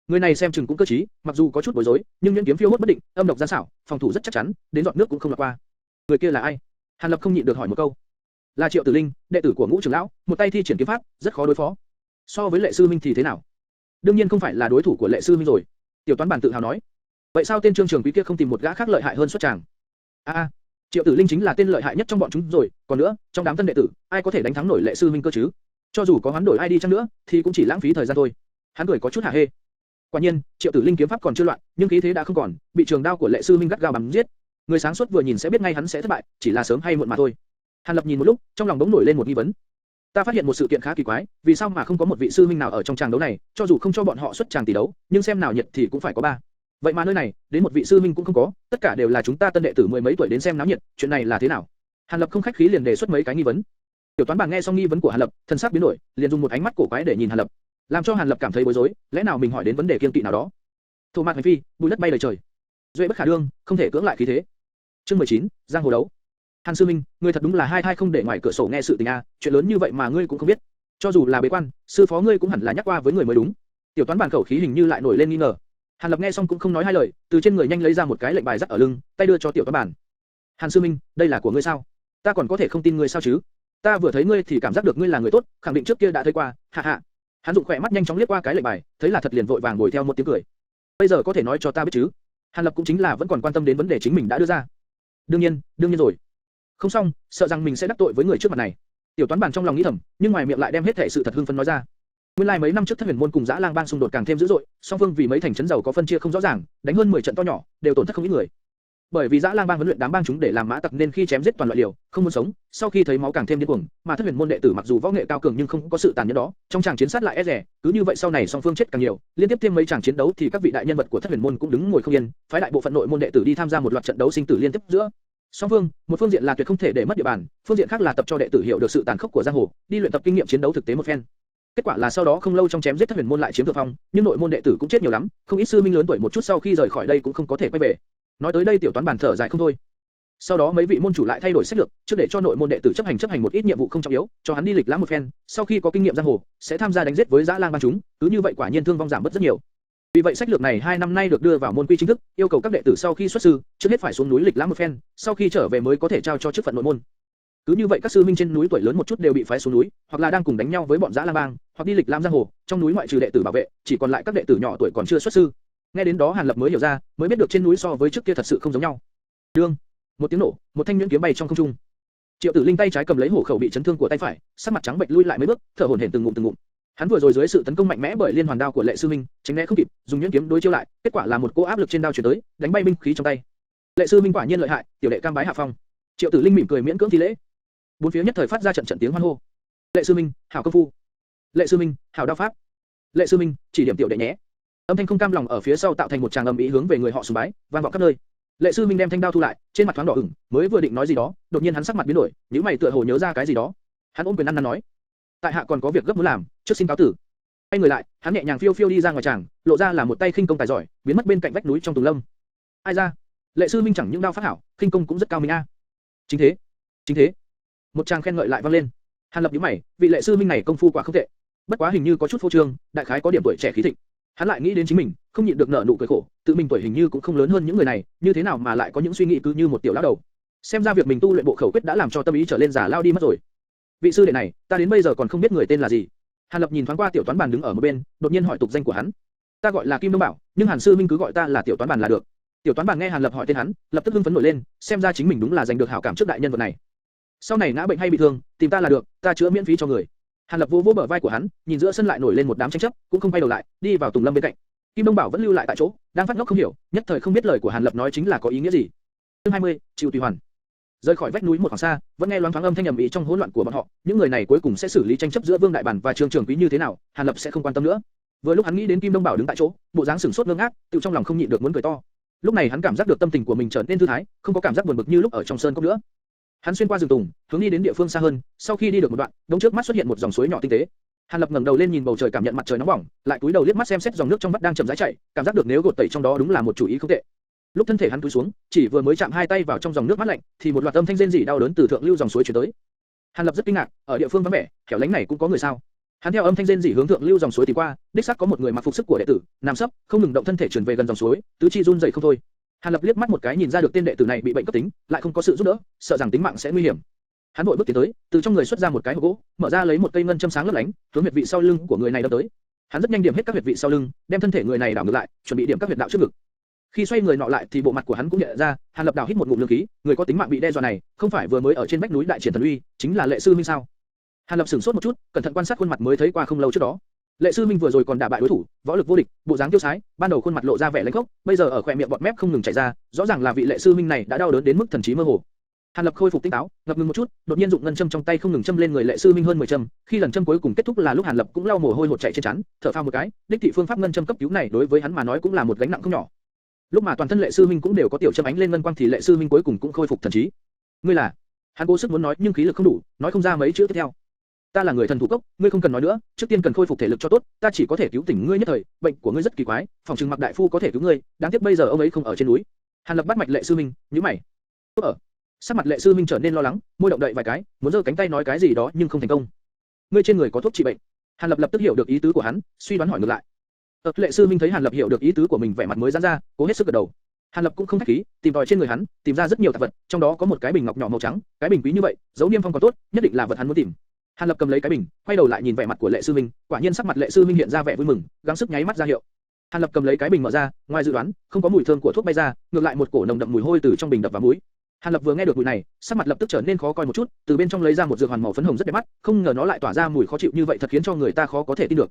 Người này xem chừng cũng cơ trí, mặc dù có chút bối rối, nhưng nhuyễn kiếm phiêu hốt bất định, âm độc gian xảo, phòng thủ rất chắc chắn, đến giọt nước cũng không lọt qua. Người kia là ai? Hàn Lập không nhịn được hỏi một câu. Là Triệu Tử Linh, đệ tử của Ngũ trưởng lão, một tay thi triển kiếm pháp, rất khó đối phó. So với Lệ Sư Minh thì thế nào? Đương nhiên không phải là đối thủ của Lệ Sư Minh rồi. Tiểu Toán Bản tự hào nói. Vậy sao tên Trương Trường Quý kia không tìm một gã khác lợi hại hơn xuất tràng? Triệu Tử Linh chính là tên lợi hại nhất trong bọn chúng rồi. Còn nữa, trong đám tân đệ tử, ai có thể đánh thắng nổi Lệ Sư Minh cơ chứ? Cho dù có hoán đổi ai đi chăng nữa, thì cũng chỉ lãng phí thời gian thôi. Hắn cười có chút hả hê. Quả nhiên, Triệu Tử Linh kiếm pháp còn chưa loạn, nhưng khí thế đã không còn, bị trường đao của Lệ Sư Minh gắt gao bắn giết. Người sáng suốt vừa nhìn sẽ biết ngay hắn sẽ thất bại, chỉ là sớm hay muộn mà thôi. Hàn Lập nhìn một lúc, trong lòng bỗng nổi lên một nghi vấn. Ta phát hiện một sự kiện khá kỳ quái, vì sao mà không có một vị sư huynh nào ở trong tràng đấu này, cho dù không cho bọn họ xuất tràng tỷ đấu, nhưng xem nào nhiệt thì cũng phải có ba. Vậy mà nơi này, đến một vị sư huynh cũng không có, tất cả đều là chúng ta tân đệ tử mười mấy tuổi đến xem náo nhiệt, chuyện này là thế nào? Hàn Lập không khách khí liền đề xuất mấy cái nghi vấn. Tiểu Toán Bản nghe xong nghi vấn của Hàn Lập, thân sắc biến đổi, liền dùng một ánh mắt cổ quái để nhìn Hàn Lập, làm cho Hàn Lập cảm thấy bối rối, lẽ nào mình hỏi đến vấn đề kiêng kỵ nào đó? Thổ mạc hành phi, bụi đất bay lời trời, duệ bất khả đương, không thể cưỡng lại khí thế. Chương 19, giang hồ đấu. Hàn sư minh, ngươi thật đúng là hai thai không để ngoài cửa sổ nghe sự tình a, chuyện lớn như vậy mà ngươi cũng không biết. Cho dù là bế quan, sư phó ngươi cũng hẳn là nhắc qua với người mới đúng. Tiểu Toán Bản khẩu khí hình như lại nổi lên nghi ngờ. Hàn Lập nghe xong cũng không nói hai lời, từ trên người nhanh lấy ra một cái lệnh bài dắt ở lưng, tay đưa cho Tiểu Toán Bản. Hàn sư minh, đây là của ngươi sao? Ta còn có thể không tin ngươi sao chứ? Ta vừa thấy ngươi thì cảm giác được ngươi là người tốt, khẳng định trước kia đã thấy qua. Hạ hạ. Hắn dụng khỏe mắt nhanh chóng liếc qua cái lệnh bài, thấy là thật liền vội vàng bồi theo một tiếng cười. Bây giờ có thể nói cho ta biết chứ? Hàn Lập cũng chính là vẫn còn quan tâm đến vấn đề chính mình đã đưa ra. Đương nhiên rồi. Không xong, sợ rằng mình sẽ đắc tội với người trước mặt này. Tiểu Toán Bản trong lòng nghĩ thầm, nhưng ngoài miệng lại đem hết thể sự thật hưng phấn nói ra. Nguyên lai mấy năm trước Thất Huyền môn cùng Dã Lang bang xung đột càng thêm dữ dội, song phương vì mấy thành trấn giàu có phân chia không rõ ràng, đánh hơn 10 trận to nhỏ, đều tổn thất không ít người. Bởi vì Dã Lang bang huấn luyện đám bang chúng để làm mã tặc nên khi chém giết toàn loại liều, không muốn sống, sau khi thấy máu càng thêm điên cuồng, mà Thất Huyền môn đệ tử mặc dù võ nghệ cao cường nhưng không có sự tàn nhẫn đó, trong tràng chiến sát lại e dè, cứ như vậy sau này song phương chết càng nhiều, liên tiếp thêm mấy tràng chiến đấu thì các vị đại nhân vật của Thất Huyền môn cũng đứng ngồi không yên, phái đại bộ phận nội môn đệ tử đi tham gia một loạt trận đấu sinh tử liên tiếp giữa song phương, một phương diện là tuyệt không thể để mất địa bàn, phương diện khác là tập cho đệ tử hiểu được sự tàn khốc của giang hồ, đi luyện tập kinh nghiệm chiến đấu thực tế một phen. Kết quả là sau đó không lâu trong chém giết Thất Huyền môn lại chiếm thượng phong, nhưng nội môn đệ tử cũng chết nhiều lắm, không ít sư minh lớn tuổi một chút sau khi rời khỏi đây cũng không có thể quay về. Nói tới đây Tiểu Toán Bản thở dài không thôi. Sau đó mấy vị môn chủ lại thay đổi sách lược, trước để cho nội môn đệ tử chấp hành một ít nhiệm vụ không trọng yếu, cho hắn đi lịch lãm một phen, sau khi có kinh nghiệm giang hồ, sẽ tham gia đánh giết với Dã Lang bang chúng, cứ như vậy quả nhiên thương vong giảm bớt rất nhiều. Vì vậy sách lược này 2 năm nay được đưa vào môn quy chính thức, yêu cầu các đệ tử sau khi xuất sư, trước hết phải xuống núi lịch lãm một phen, sau khi trở về mới có thể trao cho chức phận nội môn. Cứ như vậy các sư minh trên núi tuổi lớn một chút đều bị phái xuống núi, hoặc là đang cùng đánh nhau với bọn Dã Lang bang, hoặc đi lịch lãm giang hồ, trong núi ngoại trừ đệ tử bảo vệ, chỉ còn lại các đệ tử nhỏ tuổi còn chưa xuất sư. Nghe đến đó Hàn Lập mới hiểu ra, mới biết được trên núi so với trước kia thật sự không giống nhau. Đương, một tiếng nổ, một thanh nhuyễn kiếm bay trong không trung. Triệu Tử Linh tay trái cầm lấy hổ khẩu bị chấn thương của tay phải, sắc mặt trắng bệch lui lại mấy bước, thở hổn hển từng ngụm. Hắn vừa rồi dưới sự tấn công mạnh mẽ bởi liên hoàn đao của Lệ Sư Minh, tránh né không kịp, dùng nhuyễn kiếm đối chiêu lại, kết quả là một cỗ áp lực trên đao truyền tới, đánh bay binh khí trong tay. Lệ Sư Minh quả nhiên lợi hại, tiểu đệ cam bái hạ phong. Triệu Tử Linh mỉm cười miễn cưỡng thi lễ. Bốn phía nhất thời phát ra trận tiếng hoan hô. Lệ Sư Minh, hảo công phu. Lệ Sư Minh, hảo đao pháp. Lệ Sư Minh, chỉ điểm tiểu đệ nhé. Âm thanh không cam lòng ở phía sau tạo thành một tràng ầm ĩ hướng về người họ sùng bái, vang vọng khắp nơi. Lệ Sư Minh đem thanh đao thu lại, trên mặt thoáng đỏ ửng, mới vừa định nói gì đó, đột nhiên hắn sắc mặt biến đổi, nhíu mày tựa hồ nhớ ra cái gì đó. Hắn ôm quyền ăn năn nói: tại hạ còn có việc gấp muốn làm, trước xin cáo tử. Quay người lại, hắn nhẹ nhàng phiêu phiêu đi ra ngoài tràng, lộ ra là một tay khinh công tài giỏi, biến mất bên cạnh vách núi trong tùng lâm. Ai ra? Lệ sư minh chẳng những đao pháp hảo, khinh công cũng rất cao minh a. Chính thế, chính thế. Một tràng khen ngợi lại vang lên. Hàn Lập nhíu mày, vị lệ sư minh này công phu quả không tệ, bất quá hình như có chút phô trương, đại khái có điểm tuổi trẻ khí thịnh. Hắn lại nghĩ đến chính mình, không nhịn được nở nụ cười khổ, tự mình tuổi hình như cũng không lớn hơn những người này, như thế nào mà lại có những suy nghĩ cứ như một tiểu lão đầu. Xem ra việc mình tu luyện bộ khẩu quyết đã làm cho tâm ý trở lên giả lao đi mất rồi. Vị sư đệ này, ta đến bây giờ còn không biết người tên là gì. Hàn Lập nhìn thoáng qua tiểu toán bàn đứng ở một bên, đột nhiên hỏi tục danh của hắn. Ta gọi là Kim Đông Bảo, nhưng Hàn sư minh cứ gọi ta là tiểu toán bàn là được. Tiểu toán bàn nghe Hàn Lập hỏi tên hắn, lập tức hưng phấn nổi lên, xem ra chính mình đúng là giành được hảo cảm trước đại nhân vật này. Sau này ngã bệnh hay bị thương, tìm ta là được, ta chữa miễn phí cho người. Hàn Lập vô vô bờ vai của hắn, nhìn giữa sân lại nổi lên một đám tranh chấp, cũng không quay đầu lại, đi vào tùng lâm bên cạnh. Kim Đông Bảo vẫn lưu lại tại chỗ, đang phát ngốc không hiểu, nhất thời không biết lời của Hàn Lập nói chính là có ý nghĩa gì. Chương 20, chịu tùy hoàn. Rời khỏi vách núi một khoảng xa, vẫn nghe loáng thoáng âm thanh ầm ĩ trong hỗn loạn của bọn họ, những người này cuối cùng sẽ xử lý tranh chấp giữa Vương Đại Bản và Trương Trường Quý như thế nào, Hàn Lập sẽ không quan tâm nữa. Vừa lúc hắn nghĩ đến Kim Đông Bảo đứng tại chỗ, bộ dáng sừng sốt ngơ ngác, tự trong lòng không nhịn được muốn cười to. Lúc này hắn cảm giác được tâm tình của mình trở nên thư thái, không có cảm giác buồn bực như lúc ở trong sơn cốc nữa. Hắn xuyên qua rừng tùng, hướng đi đến địa phương xa hơn, sau khi đi được một đoạn, đống trước mắt xuất hiện một dòng suối nhỏ tinh tế. Hàn Lập ngẩng đầu lên nhìn bầu trời cảm nhận mặt trời nóng bỏng, lại cúi đầu liếc mắt xem xét dòng nước trong vắt đang chậm rãi chảy, cảm giác được nếu gột tẩy trong đó đúng là một chủ ý không tệ. Lúc thân thể hắn cúi xuống, chỉ vừa mới chạm hai tay vào trong dòng nước mát lạnh, thì một loạt âm thanh rên rỉ đau đớn từ thượng lưu dòng suối truyền tới. Hàn Lập rất kinh ngạc, ở địa phương vắng vẻ, hẻo lánh này cũng có người sao? Hắn theo âm thanh rên rỉ hướng thượng lưu dòng suối tìm qua, đích xác có một người mặc phục sức của đệ tử, nằm sấp, không ngừng động thân thể chuyển về gần dòng suối, tứ chi run rẩy không thôi. Hàn Lập liếc mắt một cái nhìn ra được tên đệ tử này bị bệnh cấp tính, lại không có sự giúp đỡ, sợ rằng tính mạng sẽ nguy hiểm. Hắn vội bước tiến tới, từ trong người xuất ra một cái hộp gỗ, mở ra lấy một cây ngân châm sáng lấp lánh, hướng huyệt vị sau lưng của người này đâm tới. Hắn rất nhanh điểm hết các huyệt vị sau lưng, đem thân thể người này đảo ngược lại, chuẩn bị điểm các huyệt đạo trước ngực. Khi xoay người nọ lại thì bộ mặt của hắn cũng nhận ra, Hàn Lập đảo hít một ngụm lương khí, người có tính mạng bị đe dọa này, không phải vừa mới ở trên vách núi đại triển thần uy, chính là Lệ sư minh sao? Hàn Lập sửng sốt một chút, cẩn thận quan sát khuôn mặt mới thấy qua không lâu trước đó. Lệ sư minh vừa rồi còn đả bại đối thủ, võ lực vô địch, bộ dáng tiêu sái, ban đầu khuôn mặt lộ ra vẻ lãnh khốc, bây giờ ở khóe miệng bọt mép không ngừng chảy ra, rõ ràng là vị Lệ sư minh này đã đau đớn đến mức thần trí mơ hồ. Hàn Lập khôi phục tinh táo, ngập ngừng một chút, đột nhiên dụng ngân châm trong tay không ngừng châm lên người Lệ sư minh hơn 10 châm, khi lần châm cuối cùng kết thúc là lúc Hàn Lập cũng lau mồ hôi hột chảy trên trán, thở phào một cái, đích thị phương pháp ngân châm cấp cứu này đối với hắn mà nói cũng là một gánh nặng không nhỏ. Lúc mà toàn thân Lệ sư minh cũng đều có tiểu châm ánh lên ngân quang thì Lệ sư minh cuối cùng cũng khôi phục thần trí. Ngươi là? Hắn cố sức muốn nói nhưng khí lực không đủ, nói không ra mấy chữ tiếp theo. Ta là người thần thủ cốc, ngươi không cần nói nữa, trước tiên cần khôi phục thể lực cho tốt, ta chỉ có thể cứu tỉnh ngươi nhất thời, bệnh của ngươi rất kỳ quái, phòng trừng Mạc đại phu có thể cứu ngươi, đáng tiếc bây giờ ông ấy không ở trên núi. Hàn Lập bắt mạch Lệ sư minh, nhíu mày. Tốt ở. Sắc mặt Lệ sư minh trở nên lo lắng, môi động đậy vài cái, muốn giơ cánh tay nói cái gì đó nhưng không thành công. Ngươi trên người có thuốc trị bệnh? Hàn Lập lập tức hiểu được ý tứ của hắn, suy đoán hỏi ngược lại. Lệ sư minh thấy Hàn Lập hiểu được ý tứ của mình, vẻ mặt mới giãn ra, cố hết sức gật đầu. Hàn Lập cũng không khách khí, tìm tòi trên người hắn, tìm ra rất nhiều tạp vật, trong đó có một cái bình ngọc nhỏ màu trắng, cái bình quý như vậy, dấu niêm phong còn tốt, nhất định là vật hắn muốn tìm. Hàn Lập cầm lấy cái bình, quay đầu lại nhìn vẻ mặt của Lệ sư minh, quả nhiên sắc mặt Lệ sư minh hiện ra vẻ vui mừng, gắng sức nháy mắt ra hiệu. Hàn Lập cầm lấy cái bình mở ra, ngoài dự đoán, không có mùi thơm của thuốc bay ra, ngược lại một cổ nồng đậm mùi hôi từ trong bình đập vào mũi. Hàn Lập vừa nghe được mùi này, sắc mặt lập tức trở nên khó coi một chút, từ bên trong lấy ra một dược hoàn màu phấn hồng rất đẹp mắt, không ngờ nó lại tỏa ra mùi khó chịu như vậy, thật khiến cho người ta khó có thể tin được.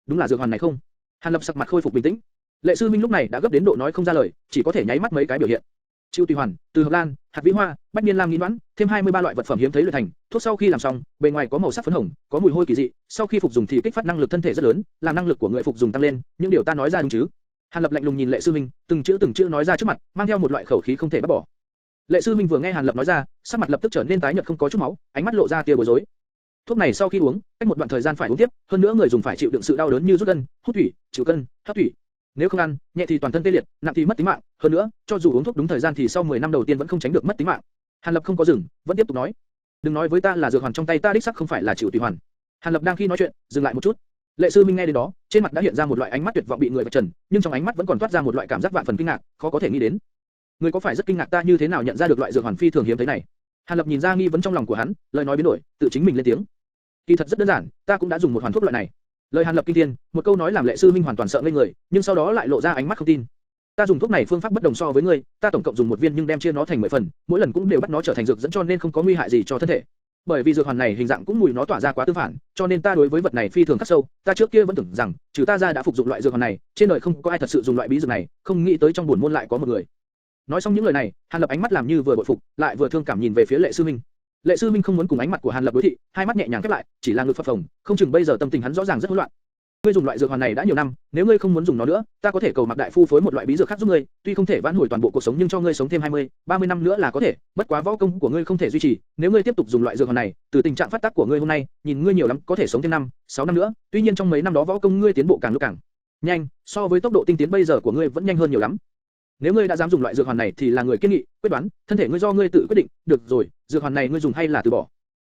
Đúng là dược hoàn này không? Hàn Lập sắc mặt khôi phục bình tĩnh. Lệ sư minh lúc này đã gấp đến độ nói không ra lời, chỉ có thể nháy mắt mấy cái biểu hiện. Chịu tùy hoàn, từ hợp lan, hạt vĩ hoa, bách niên lam nghi đoán, thêm 23 loại vật phẩm hiếm thấy luyện thành. Thuốc sau khi làm xong, bề ngoài có màu sắc phấn hồng, có mùi hôi kỳ dị. Sau khi phục dùng thì kích phát năng lực thân thể rất lớn, làm năng lực của người phục dùng tăng lên. Những điều ta nói ra đúng chứ? Hàn Lập lạnh lùng nhìn Lệ sư minh, từng chữ nói ra trước mặt, mang theo một loại khẩu khí không thể bắt bỏ. Lệ sư minh vừa nghe Hàn Lập nói ra, sắc mặt lập tức trở nên tái nhợt không có chút máu, ánh mắt lộ ra tia bối rối. Thuốc này sau khi uống, cách một đoạn thời gian phải uống tiếp, hơn nữa người dùng phải chịu đựng sự đau đớn như rút gân, hút thủy, chịu cân, hấp thủy. Nếu không ăn, nhẹ thì toàn thân tê liệt, nặng thì mất tính mạng. Hơn nữa, cho dù uống thuốc đúng thời gian thì sau 10 năm đầu tiên vẫn không tránh được mất tính mạng. Hàn Lập không có dừng, vẫn tiếp tục nói: đừng nói với ta là dược hoàn trong tay ta đích xác không phải là chịu tùy hoàn. Hàn Lập đang khi nói chuyện, dừng lại một chút. Lệ sư minh nghe đến đó, trên mặt đã hiện ra một loại ánh mắt tuyệt vọng bị người vạch trần, nhưng trong ánh mắt vẫn còn toát ra một loại cảm giác vạn phần kinh ngạc, khó có thể nghĩ đến. Người có phải rất kinh ngạc ta như thế nào nhận ra được loại dược hoàn phi thường hiếm thấy này? Hàn Lập nhìn ra nghi vấn trong lòng của hắn, lời nói biến đổi, tự chính mình lên tiếng. Kỳ thật rất đơn giản, ta cũng đã dùng một hoàn thuốc loại này. Lời Hàn Lập kinh thiên, một câu nói làm Lệ sư minh hoàn toàn sợ ngây người, nhưng sau đó lại lộ ra ánh mắt không tin. Ta dùng thuốc này phương pháp bất đồng so với ngươi, ta tổng cộng dùng một viên nhưng đem chia nó thành 10 phần, mỗi lần cũng đều bắt nó trở thành dược dẫn cho nên không có nguy hại gì cho thân thể. Bởi vì dược hoàn này hình dạng cũng mùi nó tỏa ra quá tương phản, cho nên ta đối với vật này phi thường khắc sâu. Ta trước kia vẫn tưởng rằng, trừ ta ra đã phục dụng loại dược hoàn này, trên đời không có ai thật sự dùng loại bí dược này, không nghĩ tới trong buồn môn lại có một người. Nói xong những lời này, Hàn Lập ánh mắt làm như vừa bội phục, lại vừa thương cảm nhìn về phía Lệ sư minh. Lệ sư minh không muốn cùng ánh mắt của Hàn Lập đối thị, hai mắt nhẹ nhàng khép lại, chỉ là ngực phập phồng, không chừng bây giờ tâm tình hắn rõ ràng rất hỗn loạn. Ngươi dùng loại dược hoàn này đã nhiều năm, nếu ngươi không muốn dùng nó nữa, ta có thể cầu Mạc đại phu phối một loại bí dược khác giúp ngươi, tuy không thể vãn hồi toàn bộ cuộc sống nhưng cho ngươi sống thêm 20, 30 năm nữa là có thể. Bất quá võ công của ngươi không thể duy trì, nếu ngươi tiếp tục dùng loại dược hoàn này, từ tình trạng phát tác của ngươi hôm nay, nhìn ngươi nhiều lắm có thể sống thêm 5, 6 năm nữa. Tuy nhiên trong mấy năm đó võ công ngươi tiến bộ càng lúc càng nhanh, so với tốc độ tinh tiến bây giờ của ngươi vẫn nhanh hơn nhiều lắm. Nếu ngươi đã dám dùng loại dược hoàn này thì là người kiên nghị, quyết đoán, thân thể ngươi do ngươi tự quyết định. Được rồi, dược hoàn này ngươi dùng hay là từ bỏ?